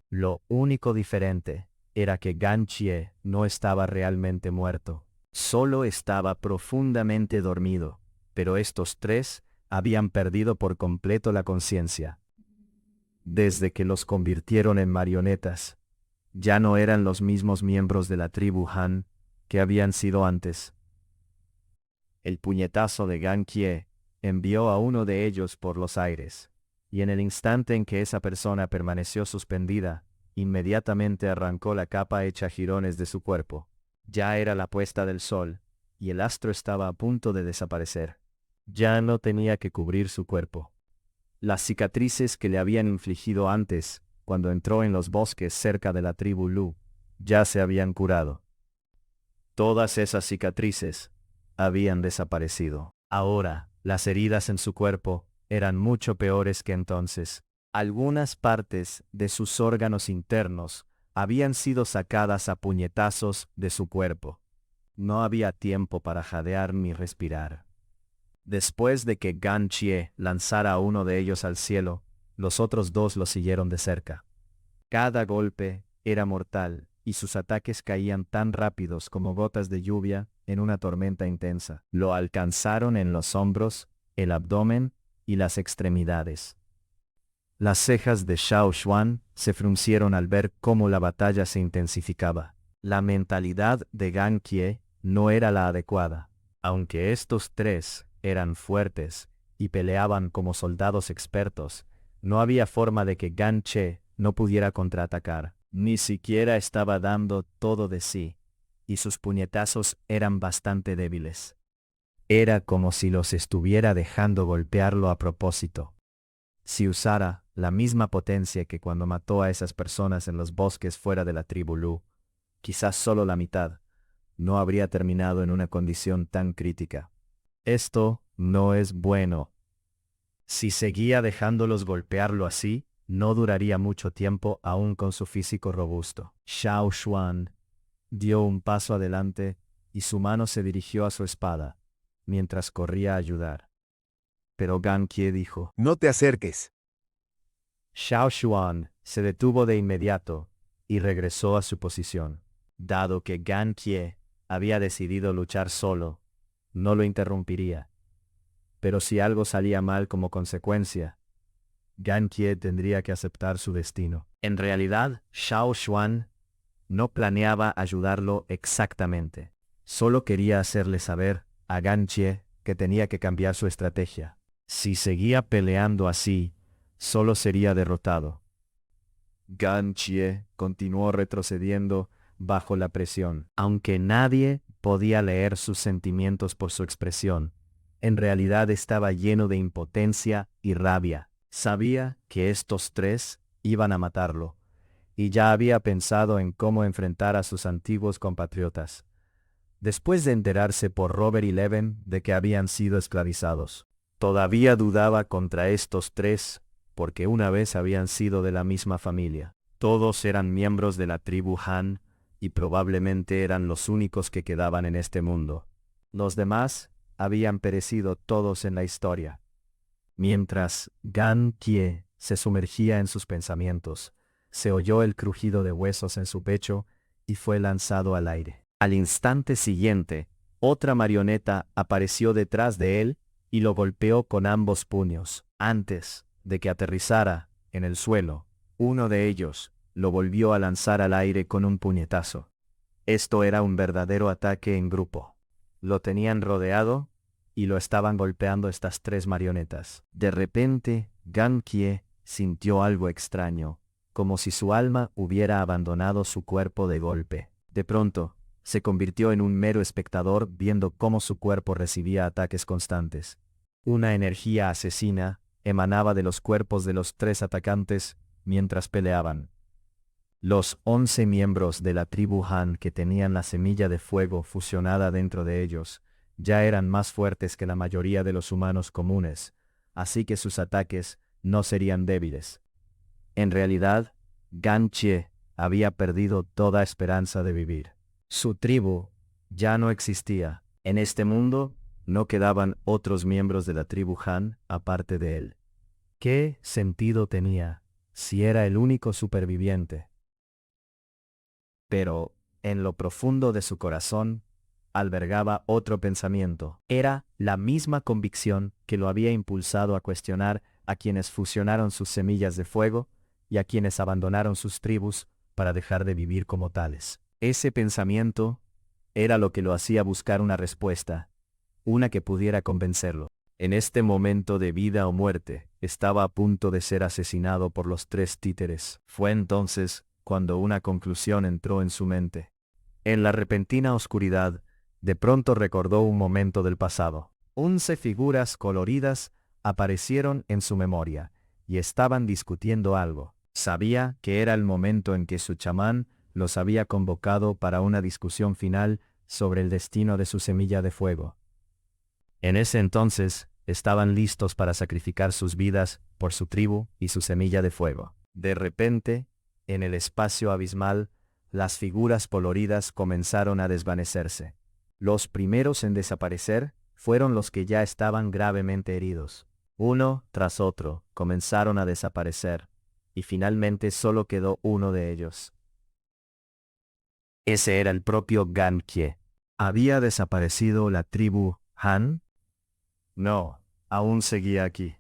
Lo único diferente era que Gan Chie no estaba realmente muerto, solo estaba profundamente dormido, pero estos tres habían perdido por completo la conciencia. Desde que los convirtieron en marionetas, ya no eran los mismos miembros de la tribu Han que habían sido antes. El puñetazo de Gan Chie envió a uno de ellos por los aires, y en el instante en que esa persona permaneció suspendida, inmediatamente arrancó la capa hecha jirones de su cuerpo. Ya era la puesta del sol, y el astro estaba a punto de desaparecer. Ya no tenía que cubrir su cuerpo. Las cicatrices que le habían infligido antes, cuando entró en los bosques cerca de la tribu Lu, ya se habían curado. Todas esas cicatrices habían desaparecido. Ahora, las heridas en su cuerpo eran mucho peores que entonces. Algunas partes de sus órganos internos habían sido sacadas a puñetazos de su cuerpo. No había tiempo para jadear ni respirar. Después de que Gan Chie lanzara a uno de ellos al cielo, los otros dos lo siguieron de cerca. Cada golpe era mortal, y sus ataques caían tan rápidos como gotas de lluvia en una tormenta intensa. Lo alcanzaron en los hombros, el abdomen y las extremidades. Las cejas de Xiao Xuan se fruncieron al ver cómo la batalla se intensificaba. La mentalidad de Gan Chie no era la adecuada. Aunque estos tres eran fuertes y peleaban como soldados expertos, no había forma de que Gan Chie no pudiera contraatacar. Ni siquiera estaba dando todo de sí, y sus puñetazos eran bastante débiles. Era como si los estuviera dejando golpearlo a propósito. Si usara la misma potencia que cuando mató a esas personas en los bosques fuera de la tribu Lu, quizás solo la mitad, no habría terminado en una condición tan crítica. Esto no es bueno. Si seguía dejándolos golpearlo así, no duraría mucho tiempo aún con su físico robusto. Xiao Xuan dio un paso adelante y su mano se dirigió a su espada, mientras corría a ayudar. Pero Gan Chie dijo: No te acerques. Xiao Xuan se detuvo de inmediato y regresó a su posición. Dado que Gan Chie había decidido luchar solo, no lo interrumpiría. Pero si algo salía mal como consecuencia, Gan Chie tendría que aceptar su destino. En realidad, Xiao Xuan no planeaba ayudarlo exactamente. Solo quería hacerle saber a Gan Chie que tenía que cambiar su estrategia. Si seguía peleando así, solo sería derrotado. Gan Chie continuó retrocediendo bajo la presión. Aunque nadie podía leer sus sentimientos por su expresión, en realidad estaba lleno de impotencia y rabia. Sabía que estos tres iban a matarlo, y ya había pensado en cómo enfrentar a sus antiguos compatriotas, después de enterarse por Robert y Leven de que habían sido esclavizados. Todavía dudaba contra estos tres, porque una vez habían sido de la misma familia. Todos eran miembros de la tribu Han, y probablemente eran los únicos que quedaban en este mundo. Los demás habían perecido todos en la historia. Mientras Gan Chie se sumergía en sus pensamientos, se oyó el crujido de huesos en su pecho y fue lanzado al aire. Al instante siguiente, otra marioneta apareció detrás de él y lo golpeó con ambos puños. Antes de que aterrizara en el suelo, uno de ellos lo volvió a lanzar al aire con un puñetazo. Esto era un verdadero ataque en grupo. Lo tenían rodeado y lo estaban golpeando estas tres marionetas. De repente, Gan Chie sintió algo extraño, como si su alma hubiera abandonado su cuerpo de golpe. De pronto, se convirtió en un mero espectador viendo cómo su cuerpo recibía ataques constantes. Una energía asesina emanaba de los cuerpos de los 3 atacantes mientras peleaban. Los 11 miembros de la tribu Han que tenían la semilla de fuego fusionada dentro de ellos, ya eran más fuertes que la mayoría de los humanos comunes, así que sus ataques no serían débiles. En realidad, Gan Xie había perdido toda esperanza de vivir. Su tribu ya no existía. En este mundo no quedaban otros miembros de la tribu Han aparte de él. ¿Qué sentido tenía si era el único superviviente? Pero, en lo profundo de su corazón, albergaba otro pensamiento. Era la misma convicción que lo había impulsado a cuestionar a quienes fusionaron sus semillas de fuego y a quienes abandonaron sus tribus para dejar de vivir como tales. Ese pensamiento era lo que lo hacía buscar una respuesta, una que pudiera convencerlo. En este momento de vida o muerte, estaba a punto de ser asesinado por los 3 títeres. Fue entonces cuando una conclusión entró en su mente. En la repentina oscuridad, de pronto recordó un momento del pasado. 11 figuras coloridas aparecieron en su memoria, y estaban discutiendo algo. Sabía que era el momento en que su chamán los había convocado para una discusión final sobre el destino de su semilla de fuego. En ese entonces, estaban listos para sacrificar sus vidas por su tribu y su semilla de fuego. De repente, en el espacio abismal, las figuras coloridas comenzaron a desvanecerse. Los primeros en desaparecer fueron los que ya estaban gravemente heridos. Uno tras otro comenzaron a desaparecer, y finalmente solo quedó uno de ellos. Ese era el propio Gan Xie. ¿Había desaparecido la tribu Han? No, aún seguía aquí.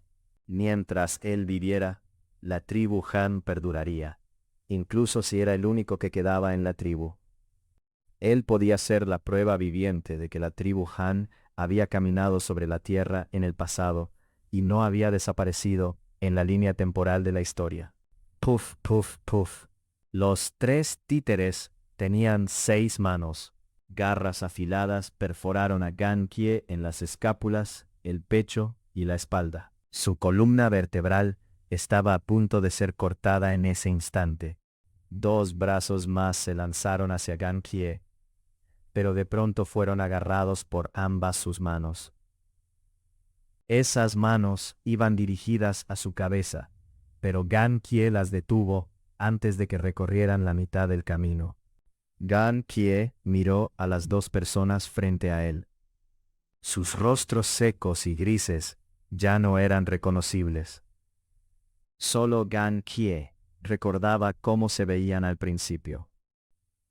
Mientras él viviera, la tribu Han perduraría, incluso si era el único que quedaba en la tribu. Él podía ser la prueba viviente de que la tribu Han había caminado sobre la tierra en el pasado y no había desaparecido en la línea temporal de la historia. Puf, puf, puf. Los 3 títeres tenían 6 manos. Garras afiladas perforaron a Gan Xie en las escápulas, el pecho y la espalda. Su columna vertebral estaba a punto de ser cortada en ese instante. 2 brazos más se lanzaron hacia Gan Xie, pero de pronto fueron agarrados por ambas sus manos. Esas manos iban dirigidas a su cabeza, pero Gan Xie las detuvo antes de que recorrieran la mitad del camino. Gan Xie miró a las 2 personas frente a él. Sus rostros secos y grises ya no eran reconocibles. Solo Gan Xie recordaba cómo se veían al principio.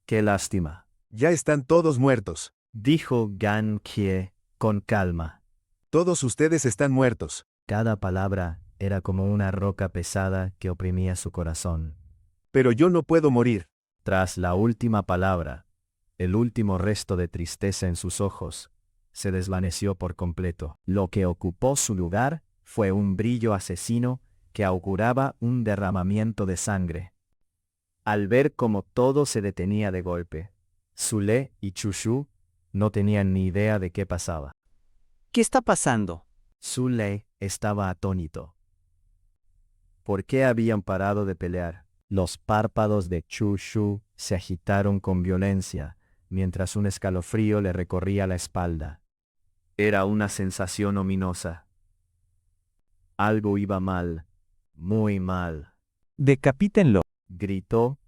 ¡Qué lástima!, Ya están todos muertos. dijo Gan Xie con calma. Todos ustedes están muertos. Cada palabra era como una roca pesada que oprimía su corazón. Pero yo no puedo morir. Tras la última palabra, el último resto de tristeza en sus ojos se desvaneció por completo. Lo que ocupó su lugar fue un brillo asesino que auguraba un derramamiento de sangre. Al ver cómo todo se detenía de golpe, Zule y Chushu no tenían ni idea de qué pasaba. ¿Qué está pasando? Zule estaba atónito. ¿Por qué habían parado de pelear? Los párpados de Chushu se agitaron con violencia, mientras un escalofrío le recorría la espalda. Era una sensación ominosa. Algo iba mal, muy mal, Decapítenlo. gritó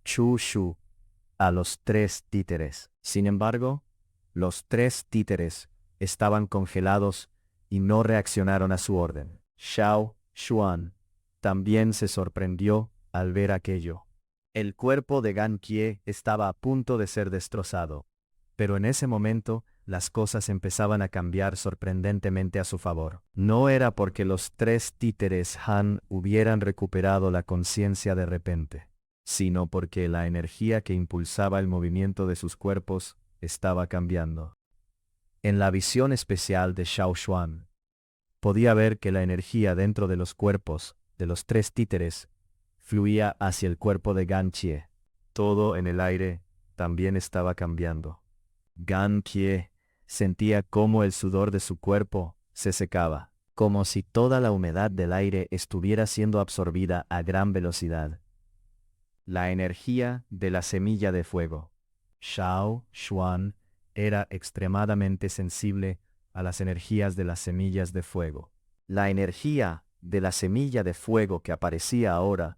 Chushu a los 3 títeres. Sin embargo, los 3 títeres estaban congelados y no reaccionaron a su orden. Xiao Xuan también se sorprendió al ver aquello. El cuerpo de Gan Xie estaba a punto de ser destrozado, pero en ese momento las cosas empezaban a cambiar sorprendentemente a su favor. No era porque los 3 títeres Han hubieran recuperado la conciencia de repente, sino porque la energía que impulsaba el movimiento de sus cuerpos estaba cambiando. En la visión especial de Xiao Xuan, podía ver que la energía dentro de los cuerpos de los 3 títeres fluía hacia el cuerpo de Gan Kie. Todo en el aire también estaba cambiando. Gan Kie sentía cómo el sudor de su cuerpo se secaba, como si toda la humedad del aire estuviera siendo absorbida a gran velocidad. La energía de la semilla de fuego. Xiao Xuan era extremadamente sensible a las energías de las semillas de fuego. La energía de la semilla de fuego que aparecía ahora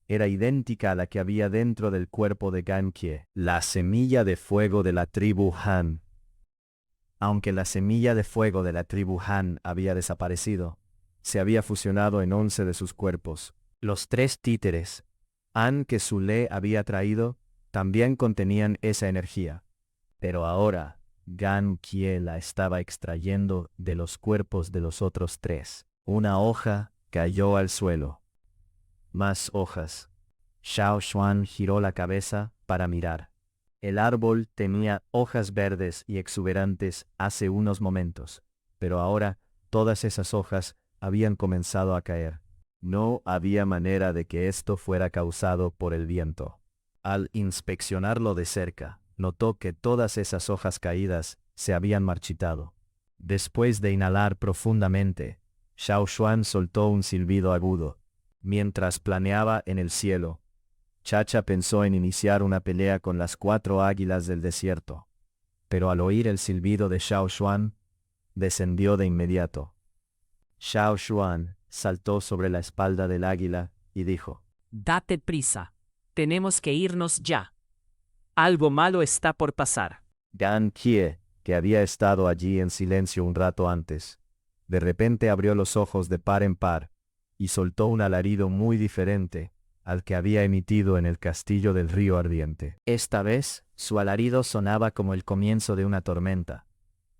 era idéntica a la que había dentro del cuerpo de Gan Kie, la semilla de fuego de la tribu Han. Aunque la semilla de fuego de la tribu Han había desaparecido, se había fusionado en 11 de sus cuerpos. Los 3 títeres Han que Zule había traído también contenían esa energía. Pero ahora, Gan Kie la estaba extrayendo de los cuerpos de los otros 3. Una hoja cayó al suelo. Más hojas. Xiao Xuan giró la cabeza para mirar. El árbol tenía hojas verdes y exuberantes hace unos momentos, pero ahora todas esas hojas habían comenzado a caer. No había manera de que esto fuera causado por el viento. Al inspeccionarlo de cerca, notó que todas esas hojas caídas se habían marchitado. Después de inhalar profundamente, Xiao Xuan soltó un silbido agudo. Mientras planeaba en el cielo, Chacha pensó en iniciar una pelea con las 4 águilas del desierto. Pero al oír el silbido de Xiao Xuan, descendió de inmediato. Xiao Xuan saltó sobre la espalda del águila y dijo: Date prisa. Tenemos que irnos ya. Algo malo está por pasar. Gan Kie, que había estado allí en silencio un rato antes, de repente abrió los ojos de par en par y soltó un alarido muy diferente al que había emitido en el castillo del río ardiente. Esta vez, su alarido sonaba como el comienzo de una tormenta,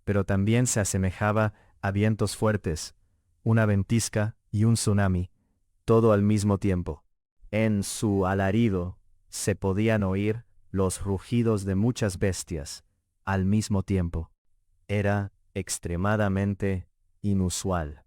pero también se asemejaba a vientos fuertes, una ventisca y un tsunami, todo al mismo tiempo. En su alarido se podían oír los rugidos de muchas bestias al mismo tiempo. Era extremadamente inusual.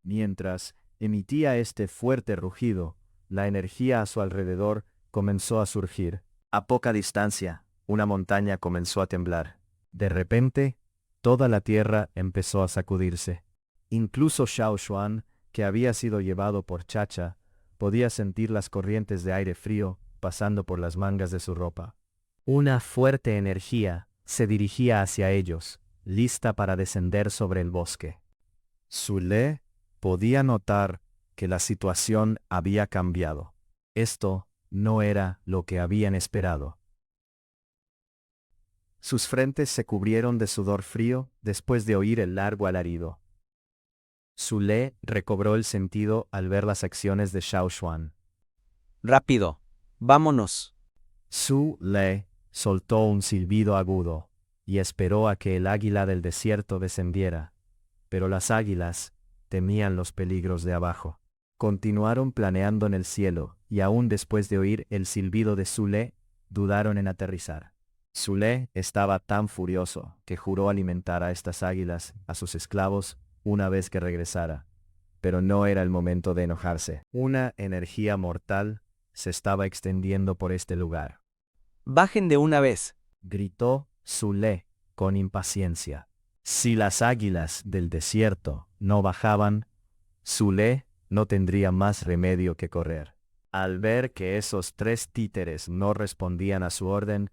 Mientras emitía este fuerte rugido, la energía a su alrededor comenzó a surgir. A poca distancia, una montaña comenzó a temblar. De repente, toda la tierra empezó a sacudirse. Incluso Xiao Xuan, que había sido llevado por Chacha, podía sentir las corrientes de aire frío pasando por las mangas de su ropa. Una fuerte energía se dirigía hacia ellos, lista para descender sobre el bosque. Zule podía notar que la situación había cambiado. Esto no era lo que habían esperado. Sus frentes se cubrieron de sudor frío después de oír el largo alarido. Zule recobró el sentido al ver las acciones de Xiao Xuan. Rápido, vámonos. Zule soltó un silbido agudo y esperó a que el águila del desierto descendiera, pero las águilas temían los peligros de abajo. Continuaron planeando en el cielo y aún después de oír el silbido de Zule, dudaron en aterrizar. Zule estaba tan furioso que juró alimentar a estas águilas, a sus esclavos, una vez que regresara. Pero no era el momento de enojarse. Una energía mortal se estaba extendiendo por este lugar. Bajen de una vez. Gritó Zule con impaciencia. Si las águilas del desierto no bajaban, Zule no tendría más remedio que correr. Al ver que esos 3 títeres no respondían a su orden,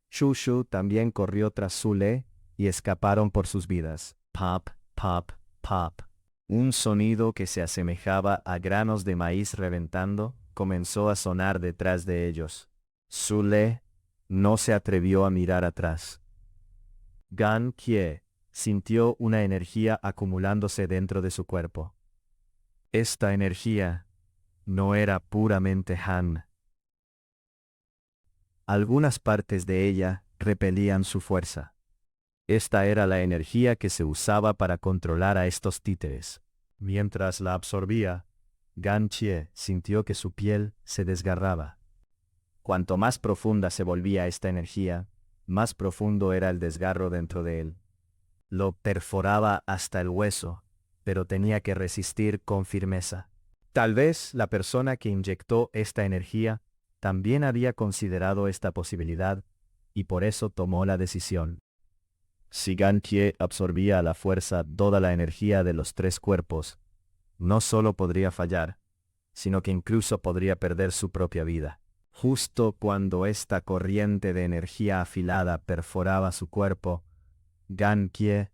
Shushu también corrió tras Zule y escaparon por sus vidas. Pop, pop, pop. Un sonido que se asemejaba a granos de maíz reventando comenzó a sonar detrás de ellos. Zule no se atrevió a mirar atrás. Gan Kie sintió una energía acumulándose dentro de su cuerpo. Esta energía no era puramente Han. Algunas partes de ella repelían su fuerza. Esta era la energía que se usaba para controlar a estos títeres. Mientras la absorbía, Gan Kie sintió que su piel se desgarraba. Cuanto más profunda se volvía esta energía, más profundo era el desgarro dentro de él. Lo perforaba hasta el hueso, pero tenía que resistir con firmeza. Tal vez la persona que inyectó esta energía también había considerado esta posibilidad y por eso tomó la decisión. Si Ganqie absorbía a la fuerza toda la energía de los tres cuerpos, no solo podría fallar, sino que incluso podría perder su propia vida. Justo cuando esta corriente de energía afilada perforaba su cuerpo, Ganqie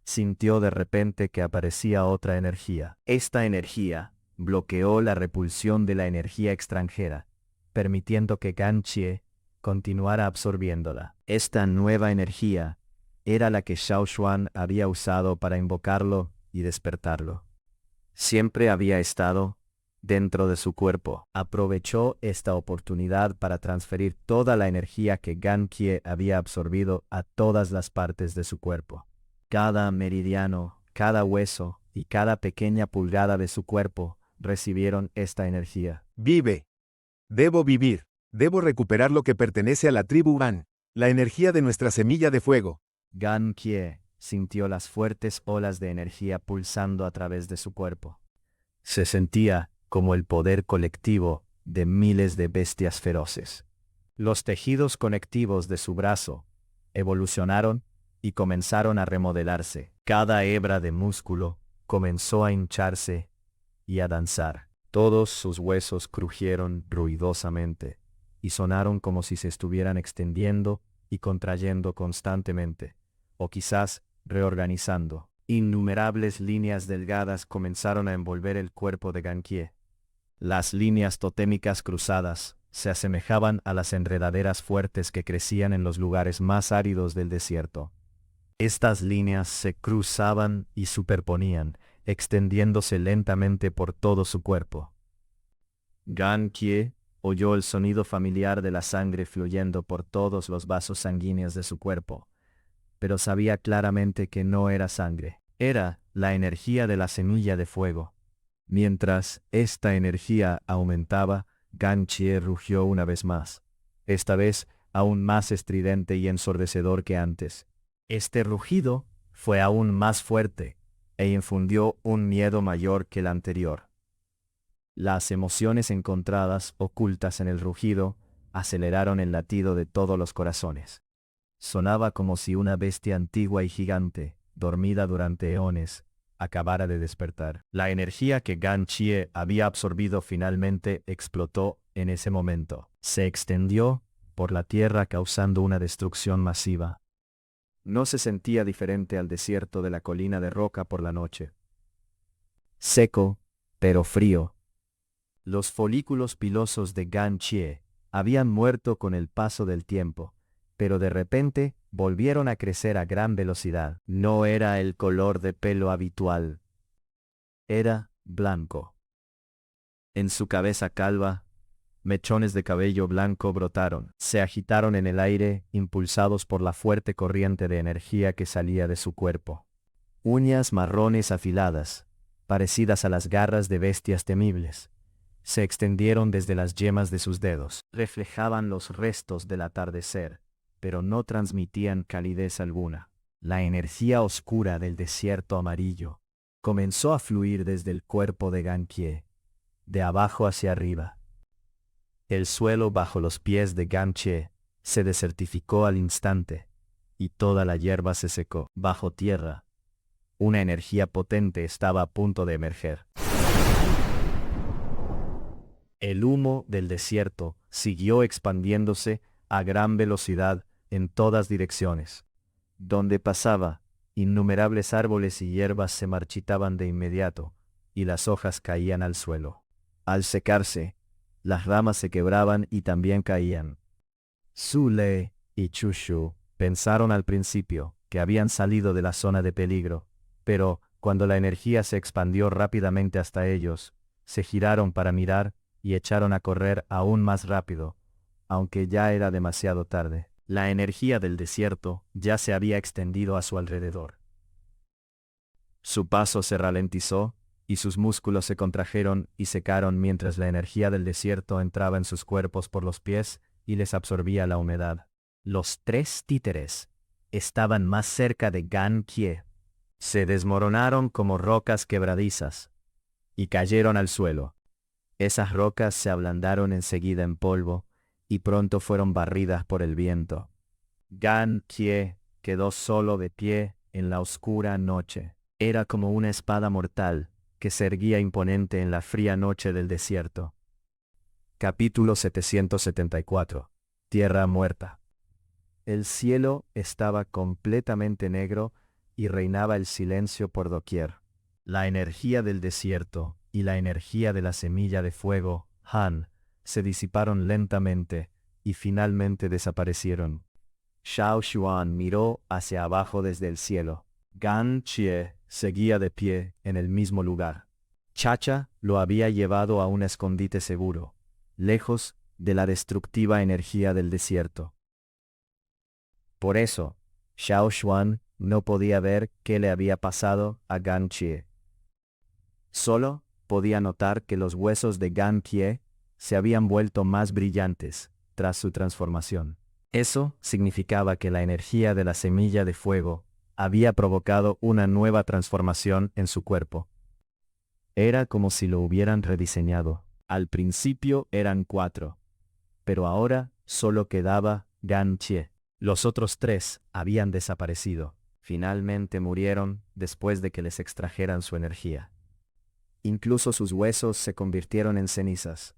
sintió de repente que aparecía otra energía. Esta energía bloqueó la repulsión de la energía extranjera, permitiendo que Ganqie continuara absorbiéndola. Esta nueva energía era la que Xiao Xuan había usado para invocarlo y despertarlo. Siempre había estado dentro de su cuerpo. Aprovechó esta oportunidad para transferir toda la energía que Ganqie había absorbido a todas las partes de su cuerpo. Cada meridiano, cada hueso y cada pequeña pulgada de su cuerpo recibieron esta energía. Vive. Debo vivir. Debo recuperar lo que pertenece a la tribu Han, la energía de nuestra semilla de fuego. Ganqie sintió las fuertes olas de energía pulsando a través de su cuerpo. Se sentía como el poder colectivo de miles de bestias feroces. Los tejidos conectivos de su brazo evolucionaron y comenzaron a remodelarse. Cada hebra de músculo comenzó a hincharse y a danzar. Todos sus huesos crujieron ruidosamente y sonaron como si se estuvieran extendiendo y contrayendo constantemente, o quizás reorganizando. Innumerables líneas delgadas comenzaron a envolver el cuerpo de Ganqie. Las líneas totémicas cruzadas se asemejaban a las enredaderas fuertes que crecían en los lugares más áridos del desierto. Estas líneas se cruzaban y superponían, extendiéndose lentamente por todo su cuerpo. Ganqie oyó el sonido familiar de la sangre fluyendo por todos los vasos sanguíneos de su cuerpo, pero sabía claramente que no era sangre, era la energía de la semilla de fuego. Mientras esta energía aumentaba, Ganqie rugió una vez más, esta vez aún más estridente y ensordecedor que antes. Este rugido fue aún más fuerte e infundió un miedo mayor que el anterior. Las emociones encontradas ocultas en el rugido aceleraron el latido de todos los corazones. Sonaba como si una bestia antigua y gigante, dormida durante eones, acabara de despertar. La energía que Ganqie había absorbido finalmente explotó en ese momento. Se extendió por la tierra causando una destrucción masiva. No se sentía diferente al desierto de la colina de roca por la noche. Seco, pero frío. Los folículos pilosos de Ganqie habían muerto con el paso del tiempo, pero de repente volvieron a crecer a gran velocidad. No era el color de pelo habitual. Era blanco. En su cabeza calva, mechones de cabello blanco brotaron, se agitaron en el aire, impulsados por la fuerte corriente de energía que salía de su cuerpo. Uñas marrones afiladas, parecidas a las garras de bestias temibles, se extendieron desde las yemas de sus dedos. Reflejaban los restos del atardecer, pero no transmitían calidez alguna. La energía oscura del desierto amarillo comenzó a fluir desde el cuerpo de Ganqie, de abajo hacia arriba. El suelo bajo los pies de Ganqie se desertificó al instante, y toda la hierba se secó. Bajo tierra, una energía potente estaba a punto de emerger. El humo del desierto siguió expandiéndose a gran velocidad en todas direcciones. Donde pasaba, innumerables árboles y hierbas se marchitaban de inmediato, y las hojas caían al suelo. Al secarse, las ramas se quebraban y también caían. Su Le y Chu Shu pensaron al principio que habían salido de la zona de peligro, pero cuando la energía se expandió rápidamente hasta ellos, se giraron para mirar y echaron a correr aún más rápido, aunque ya era demasiado tarde. La energía del desierto ya se había extendido a su alrededor. Su paso se ralentizó, y sus músculos se contrajeron y secaron mientras la energía del desierto entraba en sus cuerpos por los pies y les absorbía la humedad. Los tres títeres estaban más cerca de Ganqie. Se desmoronaron como rocas quebradizas y cayeron al suelo. Esas rocas se ablandaron enseguida en polvo, y pronto fueron barridas por el viento. Gan Kie quedó solo de pie en la oscura noche. Era como una espada mortal que se erguía imponente en la fría noche del desierto. Capítulo 774. Tierra muerta. El cielo estaba completamente negro y reinaba el silencio por doquier. La energía del desierto y la energía de la semilla de fuego, Han, se disiparon lentamente y finalmente desaparecieron. Xiao Xuan miró hacia abajo desde el cielo. Gan Chie seguía de pie en el mismo lugar. Chacha lo había llevado a un escondite seguro, lejos de la destructiva energía del desierto. Por eso, Xiao Xuan no podía ver qué le había pasado a Gan Chie. Solo podía notar que los huesos de Gan Chie se habían vuelto más brillantes tras su transformación. Eso significaba que la energía de la semilla de fuego había provocado una nueva transformación en su cuerpo. Era como si lo hubieran rediseñado. Al principio eran 4, pero ahora solo quedaba Gan Chie. Los otros 3 habían desaparecido. Finalmente murieron después de que les extrajeran su energía. Incluso sus huesos se convirtieron en cenizas.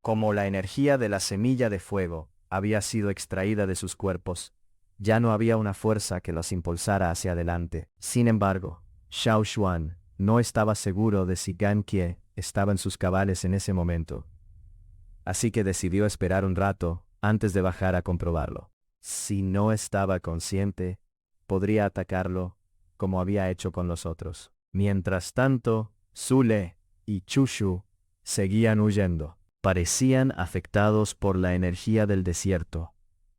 Como la energía de la semilla de fuego había sido extraída de sus cuerpos, ya no había una fuerza que los impulsara hacia adelante. Sin embargo, Xiao Xuan no estaba seguro de si Gan Kie estaba en sus cabales en ese momento. Así que decidió esperar un rato antes de bajar a comprobarlo. Si no estaba consciente, podría atacarlo como había hecho con los otros. Mientras tanto, Zule y Chushu seguían huyendo. Parecían afectados por la energía del desierto.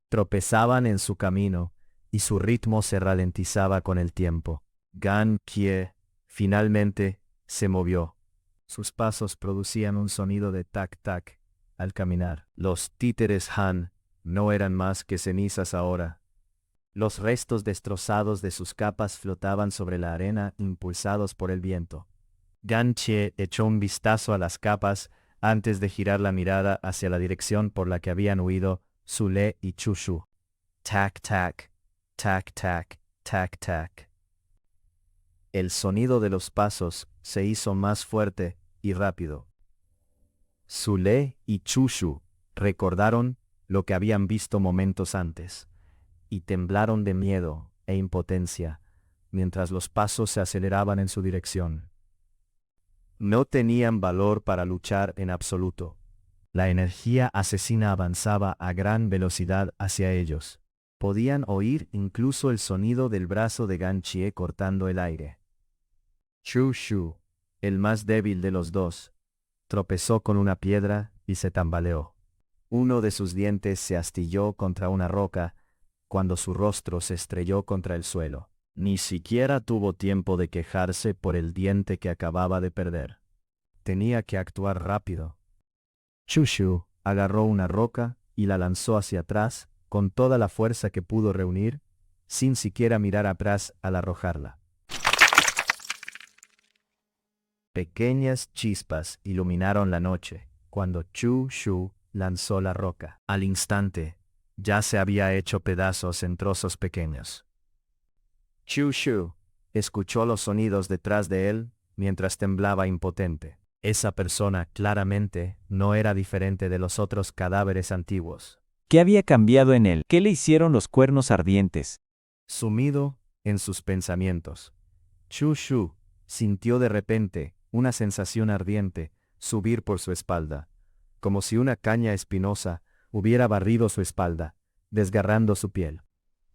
Tropezaban en su camino y su ritmo se ralentizaba con el tiempo. Gan Kie finalmente se movió. Sus pasos producían un sonido de tac-tac al caminar. Los títeres Han no eran más que cenizas ahora. Los restos destrozados de sus capas flotaban sobre la arena impulsados por el viento. Gan Chie echó un vistazo a las capas antes de girar la mirada hacia la dirección por la que habían huido Zule y Chushu. Tac-tac, tac-tac, tac-tac. El sonido de los pasos se hizo más fuerte y rápido. Zule y Chushu recordaron lo que habían visto momentos antes, y temblaron de miedo e impotencia mientras los pasos se aceleraban en su dirección. No tenían valor para luchar en absoluto. La energía asesina avanzaba a gran velocidad hacia ellos. Podían oír incluso el sonido del brazo de Gan Chie cortando el aire. Chushu, el más débil de los dos, tropezó con una piedra y se tambaleó. Uno de sus dientes se astilló contra una roca cuando su rostro se estrelló contra el suelo. Ni siquiera tuvo tiempo de quejarse por el diente que acababa de perder. Tenía que actuar rápido. Chushu agarró una roca y la lanzó hacia atrás con toda la fuerza que pudo reunir, sin siquiera mirar atrás al arrojarla. Pequeñas chispas iluminaron la noche cuando Chushu lanzó la roca. Al instante, ya se había hecho pedazos en trozos pequeños. Chushu escuchó los sonidos detrás de él mientras temblaba impotente. Esa persona claramente no era diferente de los otros cadáveres antiguos. ¿Qué había cambiado en él? ¿Qué le hicieron los cuernos ardientes? Sumido en sus pensamientos, Chushu sintió de repente una sensación ardiente subir por su espalda, como si una caña espinosa hubiera barrido su espalda, desgarrando su piel.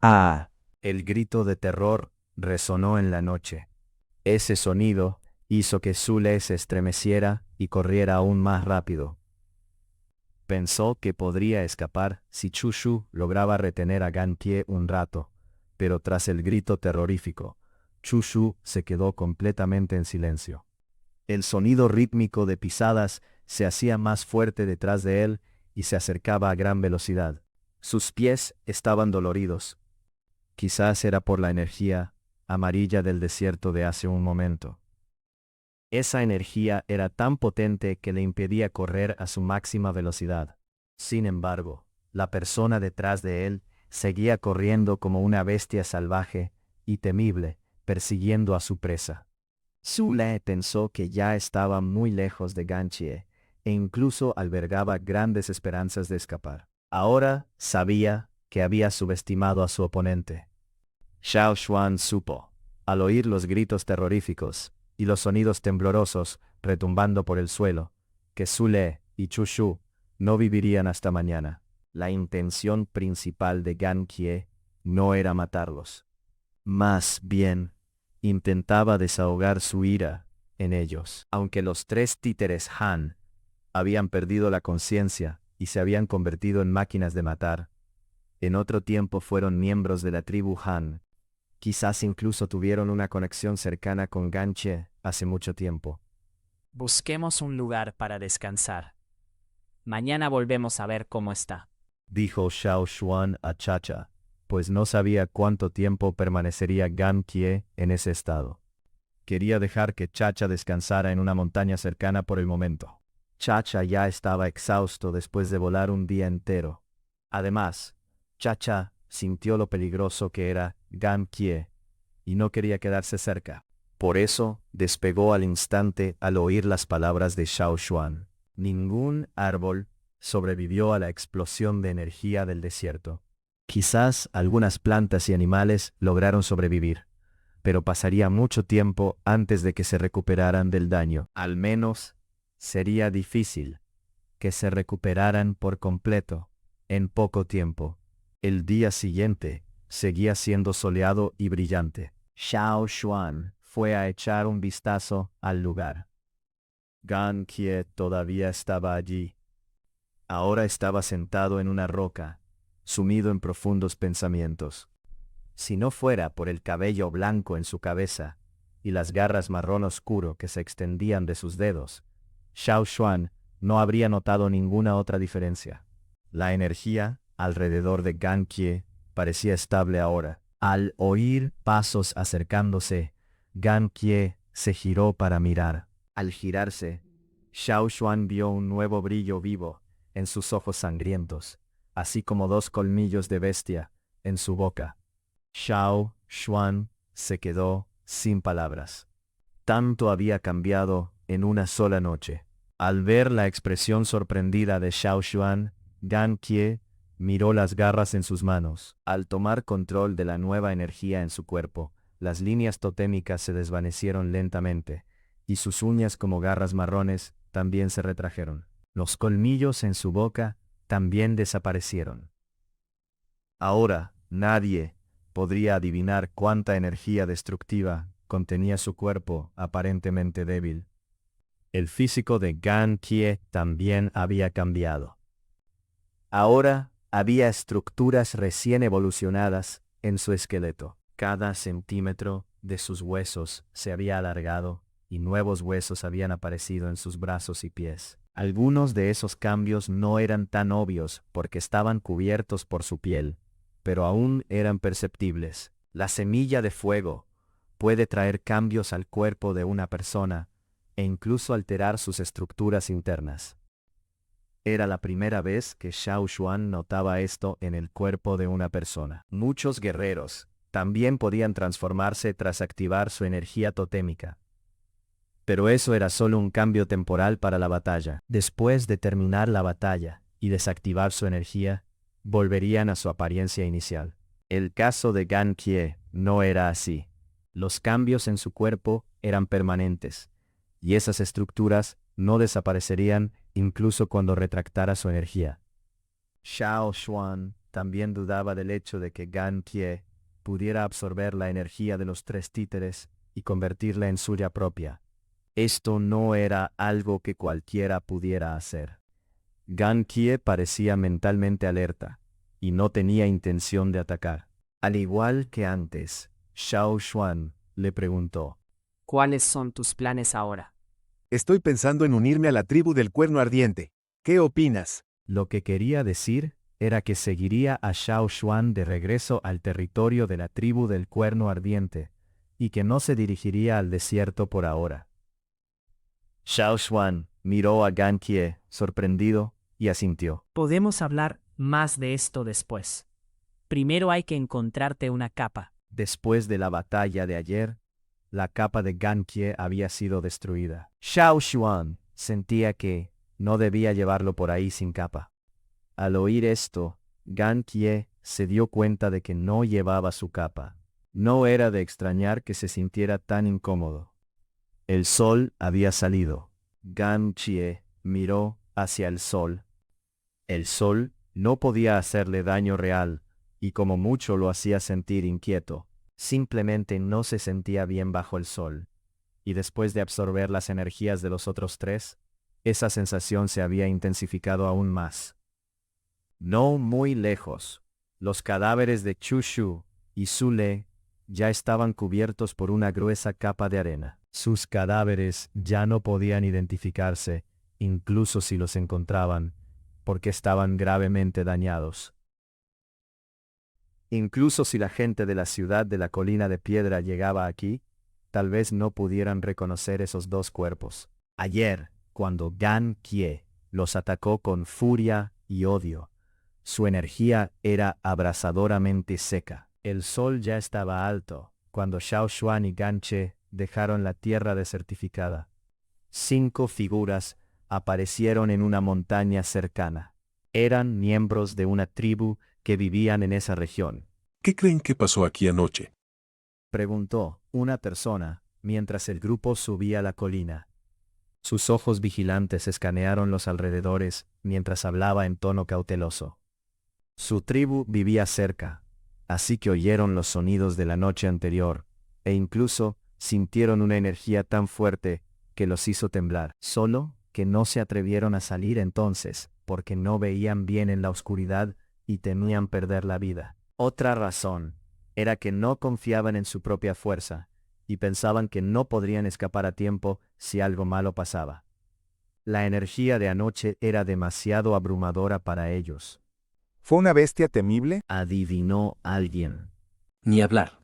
Ah, El grito de terror resonó en la noche. Ese sonido hizo que Zule se estremeciera y corriera aún más rápido. Pensó que podría escapar si Chushu lograba retener a Gan Kie un rato, pero tras el grito terrorífico, Chushu se quedó completamente en silencio. El sonido rítmico de pisadas se hacía más fuerte detrás de él y se acercaba a gran velocidad. Sus pies estaban doloridos. Quizás era por la energía amarilla del desierto de hace un momento. Esa energía era tan potente que le impedía correr a su máxima velocidad. Sin embargo, la persona detrás de él seguía corriendo como una bestia salvaje y temible, persiguiendo a su presa. Su Le pensó que ya estaba muy lejos de Ganchie, e incluso albergaba grandes esperanzas de escapar. Ahora sabía que había subestimado a su oponente. Xiao Xuan supo, al oír los gritos terroríficos y los sonidos temblorosos retumbando por el suelo, que Su Le y Chu Shu no vivirían hasta mañana. La intención principal de Gan Kie no era matarlos. Más bien, intentaba desahogar su ira en ellos. Aunque los 3 títeres Han habían perdido la conciencia y se habían convertido en máquinas de matar, en otro tiempo fueron miembros de la tribu Han. Quizás incluso tuvieron una conexión cercana con Ganchie hace mucho tiempo. Busquemos un lugar para descansar. Mañana volvemos a ver cómo está. Dijo Xiao Xuan a Chacha, pues no sabía cuánto tiempo permanecería Gan Kie en ese estado. Quería dejar que Chacha descansara en una montaña cercana por el momento. Chacha ya estaba exhausto después de volar un día entero. Además, Chacha sintió lo peligroso que era Gan Kie y no quería quedarse cerca. Por eso, despegó al instante al oír las palabras de Xiao Xuan. Ningún árbol sobrevivió a la explosión de energía del desierto. Quizás algunas plantas y animales lograron sobrevivir, pero pasaría mucho tiempo antes de que se recuperaran del daño. Al menos, sería difícil que se recuperaran por completo en poco tiempo. El día siguiente seguía siendo soleado y brillante. Xiao Xuan fue a echar un vistazo al lugar. Gan Kie todavía estaba allí. Ahora estaba sentado en una roca, sumido en profundos pensamientos. Si no fuera por el cabello blanco en su cabeza y las garras marrón oscuro que se extendían de sus dedos, Xiao Xuan no habría notado ninguna otra diferencia. La energía alrededor de Gan Kie parecía estable ahora. Al oír pasos acercándose, Gan Kie se giró para mirar. Al girarse, Xiao Xuan vio un nuevo brillo vivo en sus ojos sangrientos, así como 2 colmillos de bestia en su boca. Xiao Xuan se quedó sin palabras. Tanto había cambiado en una sola noche. Al ver la expresión sorprendida de Xiao Xuan, Gan Kie miró las garras en sus manos. Al tomar control de la nueva energía en su cuerpo, las líneas totémicas se desvanecieron lentamente, y sus uñas como garras marrones también se retrajeron. Los colmillos en su boca también desaparecieron. Ahora, nadie podría adivinar cuánta energía destructiva contenía su cuerpo aparentemente débil. El físico de Gan Kie también había cambiado. Ahora había estructuras recién evolucionadas en su esqueleto. Cada centímetro de sus huesos se había alargado y nuevos huesos habían aparecido en sus brazos y pies. Algunos de esos cambios no eran tan obvios porque estaban cubiertos por su piel, pero aún eran perceptibles. La semilla de fuego puede traer cambios al cuerpo de una persona e incluso alterar sus estructuras internas. Era la primera vez que Xiao Xuan notaba esto en el cuerpo de una persona. Muchos guerreros también podían transformarse tras activar su energía totémica. Pero eso era solo un cambio temporal para la batalla. Después de terminar la batalla y desactivar su energía, volverían a su apariencia inicial. El caso de Gan Kie no era así. Los cambios en su cuerpo eran permanentes, y esas estructuras no desaparecerían incluso cuando retractara su energía. Xiao Xuan también dudaba del hecho de que Gan Kie pudiera absorber la energía de los 3 títeres y convertirla en suya propia. Esto no era algo que cualquiera pudiera hacer. Gan Kie parecía mentalmente alerta, y no tenía intención de atacar. Al igual que antes, Xiao Xuan le preguntó: ¿Cuáles son tus planes ahora? Estoy pensando en unirme a la tribu del Cuerno Ardiente. ¿Qué opinas? Lo que quería decir era que seguiría a Xiao Xuan de regreso al territorio de la tribu del Cuerno Ardiente, y que no se dirigiría al desierto por ahora. Xiao Xuan miró a Gan Kie, sorprendido, y asintió. Podemos hablar más de esto después. Primero hay que encontrarte una capa. Después de la batalla de ayer, la capa de Gan Kie había sido destruida. Xiao Xuan sentía que no debía llevarlo por ahí sin capa. Al oír esto, Gan Kie se dio cuenta de que no llevaba su capa. No era de extrañar que se sintiera tan incómodo. El sol había salido. Gan Kie miró hacia el sol. El sol no podía hacerle daño real, y como mucho lo hacía sentir inquieto. Simplemente no se sentía bien bajo el sol. Y después de absorber las energías de los otros tres, esa sensación se había intensificado aún más. No muy lejos, los cadáveres de Chu Shu y Su Le ya estaban cubiertos por una gruesa capa de arena. Sus cadáveres ya no podían identificarse, incluso si los encontraban, porque estaban gravemente dañados. Incluso si la gente de la ciudad de la colina de piedra llegaba aquí, tal vez no pudieran reconocer esos dos cuerpos. Ayer, cuando Gan Kie los atacó con furia y odio, su energía era abrasadoramente seca. El sol ya estaba alto, cuando Xiao Xuan y Gan Che dejaron la tierra desertificada. 5 figuras aparecieron en una montaña cercana. Eran miembros de una tribu que vivían en esa región. ¿Qué creen que pasó aquí anoche? Preguntó una persona mientras el grupo subía la colina. Sus ojos vigilantes escanearon los alrededores mientras hablaba en tono cauteloso. Su tribu vivía cerca, así que oyeron los sonidos de la noche anterior, e incluso sintieron una energía tan fuerte que los hizo temblar. Solo que no se atrevieron a salir entonces, porque no veían bien en la oscuridad y temían perder la vida. Otra razón era que no confiaban en su propia fuerza, y pensaban que no podrían escapar a tiempo si algo malo pasaba. La energía de anoche era demasiado abrumadora para ellos. ¿Fue una bestia temible? Adivinó alguien. Ni hablar.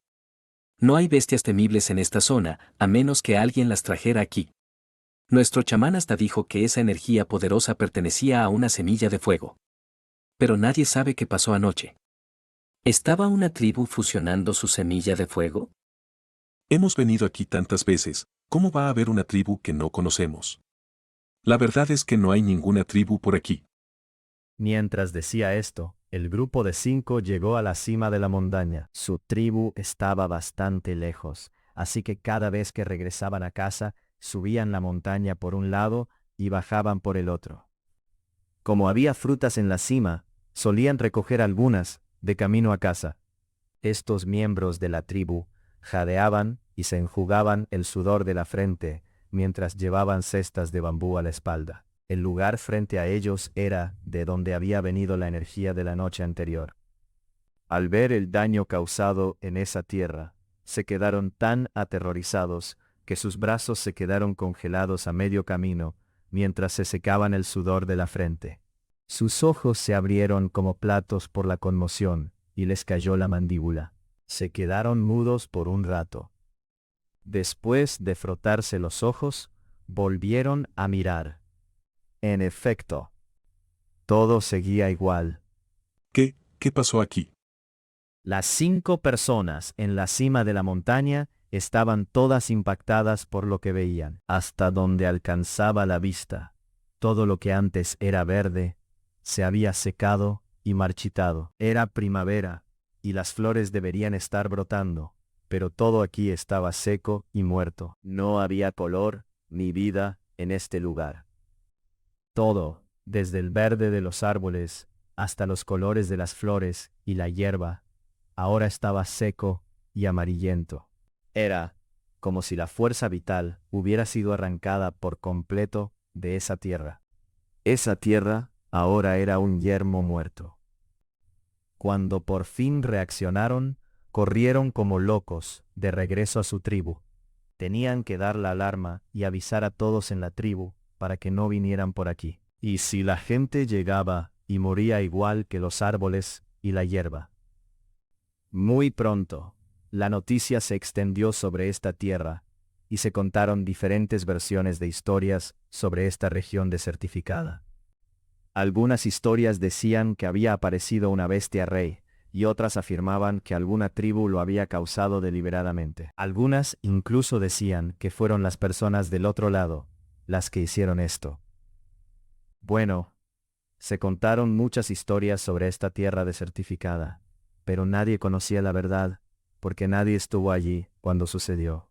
No hay bestias temibles en esta zona, a menos que alguien las trajera aquí. Nuestro chamán hasta dijo que esa energía poderosa pertenecía a una semilla de fuego. Pero nadie sabe qué pasó anoche. ¿Estaba una tribu fusionando su semilla de fuego? Hemos venido aquí tantas veces, ¿cómo va a haber una tribu que no conocemos? La verdad es que no hay ninguna tribu por aquí. Mientras decía esto, el grupo de 5 llegó a la cima de la montaña. Su tribu estaba bastante lejos, así que cada vez que regresaban a casa, subían la montaña por un lado y bajaban por el otro. Como había frutas en la cima, solían recoger algunas de camino a casa. Estos miembros de la tribu jadeaban y se enjugaban el sudor de la frente mientras llevaban cestas de bambú a la espalda. El lugar frente a ellos era de donde había venido la energía de la noche anterior. Al ver el daño causado en esa tierra, se quedaron tan aterrorizados que sus brazos se quedaron congelados a medio camino mientras se secaban el sudor de la frente. Sus ojos se abrieron como platos por la conmoción y les cayó la mandíbula. Se quedaron mudos por un rato. Después de frotarse los ojos, volvieron a mirar. En efecto, todo seguía igual. ¿Qué pasó aquí? Las 5 personas en la cima de la montaña estaban todas impactadas por lo que veían. Hasta donde alcanzaba la vista, todo lo que antes era verde, se había secado y marchitado. Era primavera, y las flores deberían estar brotando, pero todo aquí estaba seco y muerto. No había color ni vida en este lugar. Todo, desde el verde de los árboles hasta los colores de las flores y la hierba, ahora estaba seco y amarillento. Era como si la fuerza vital hubiera sido arrancada por completo de esa tierra. Esa tierra ahora era un yermo muerto. Cuando por fin reaccionaron, corrieron como locos de regreso a su tribu. Tenían que dar la alarma y avisar a todos en la tribu para que no vinieran por aquí. Y si la gente llegaba y moría igual que los árboles y la hierba. Muy pronto, la noticia se extendió sobre esta tierra, y se contaron diferentes versiones de historias sobre esta región desertificada. Algunas historias decían que había aparecido una bestia rey, y otras afirmaban que alguna tribu lo había causado deliberadamente. Algunas incluso decían que fueron las personas del otro lado las que hicieron esto. Bueno, se contaron muchas historias sobre esta tierra desertificada, pero nadie conocía la verdad, porque nadie estuvo allí cuando sucedió.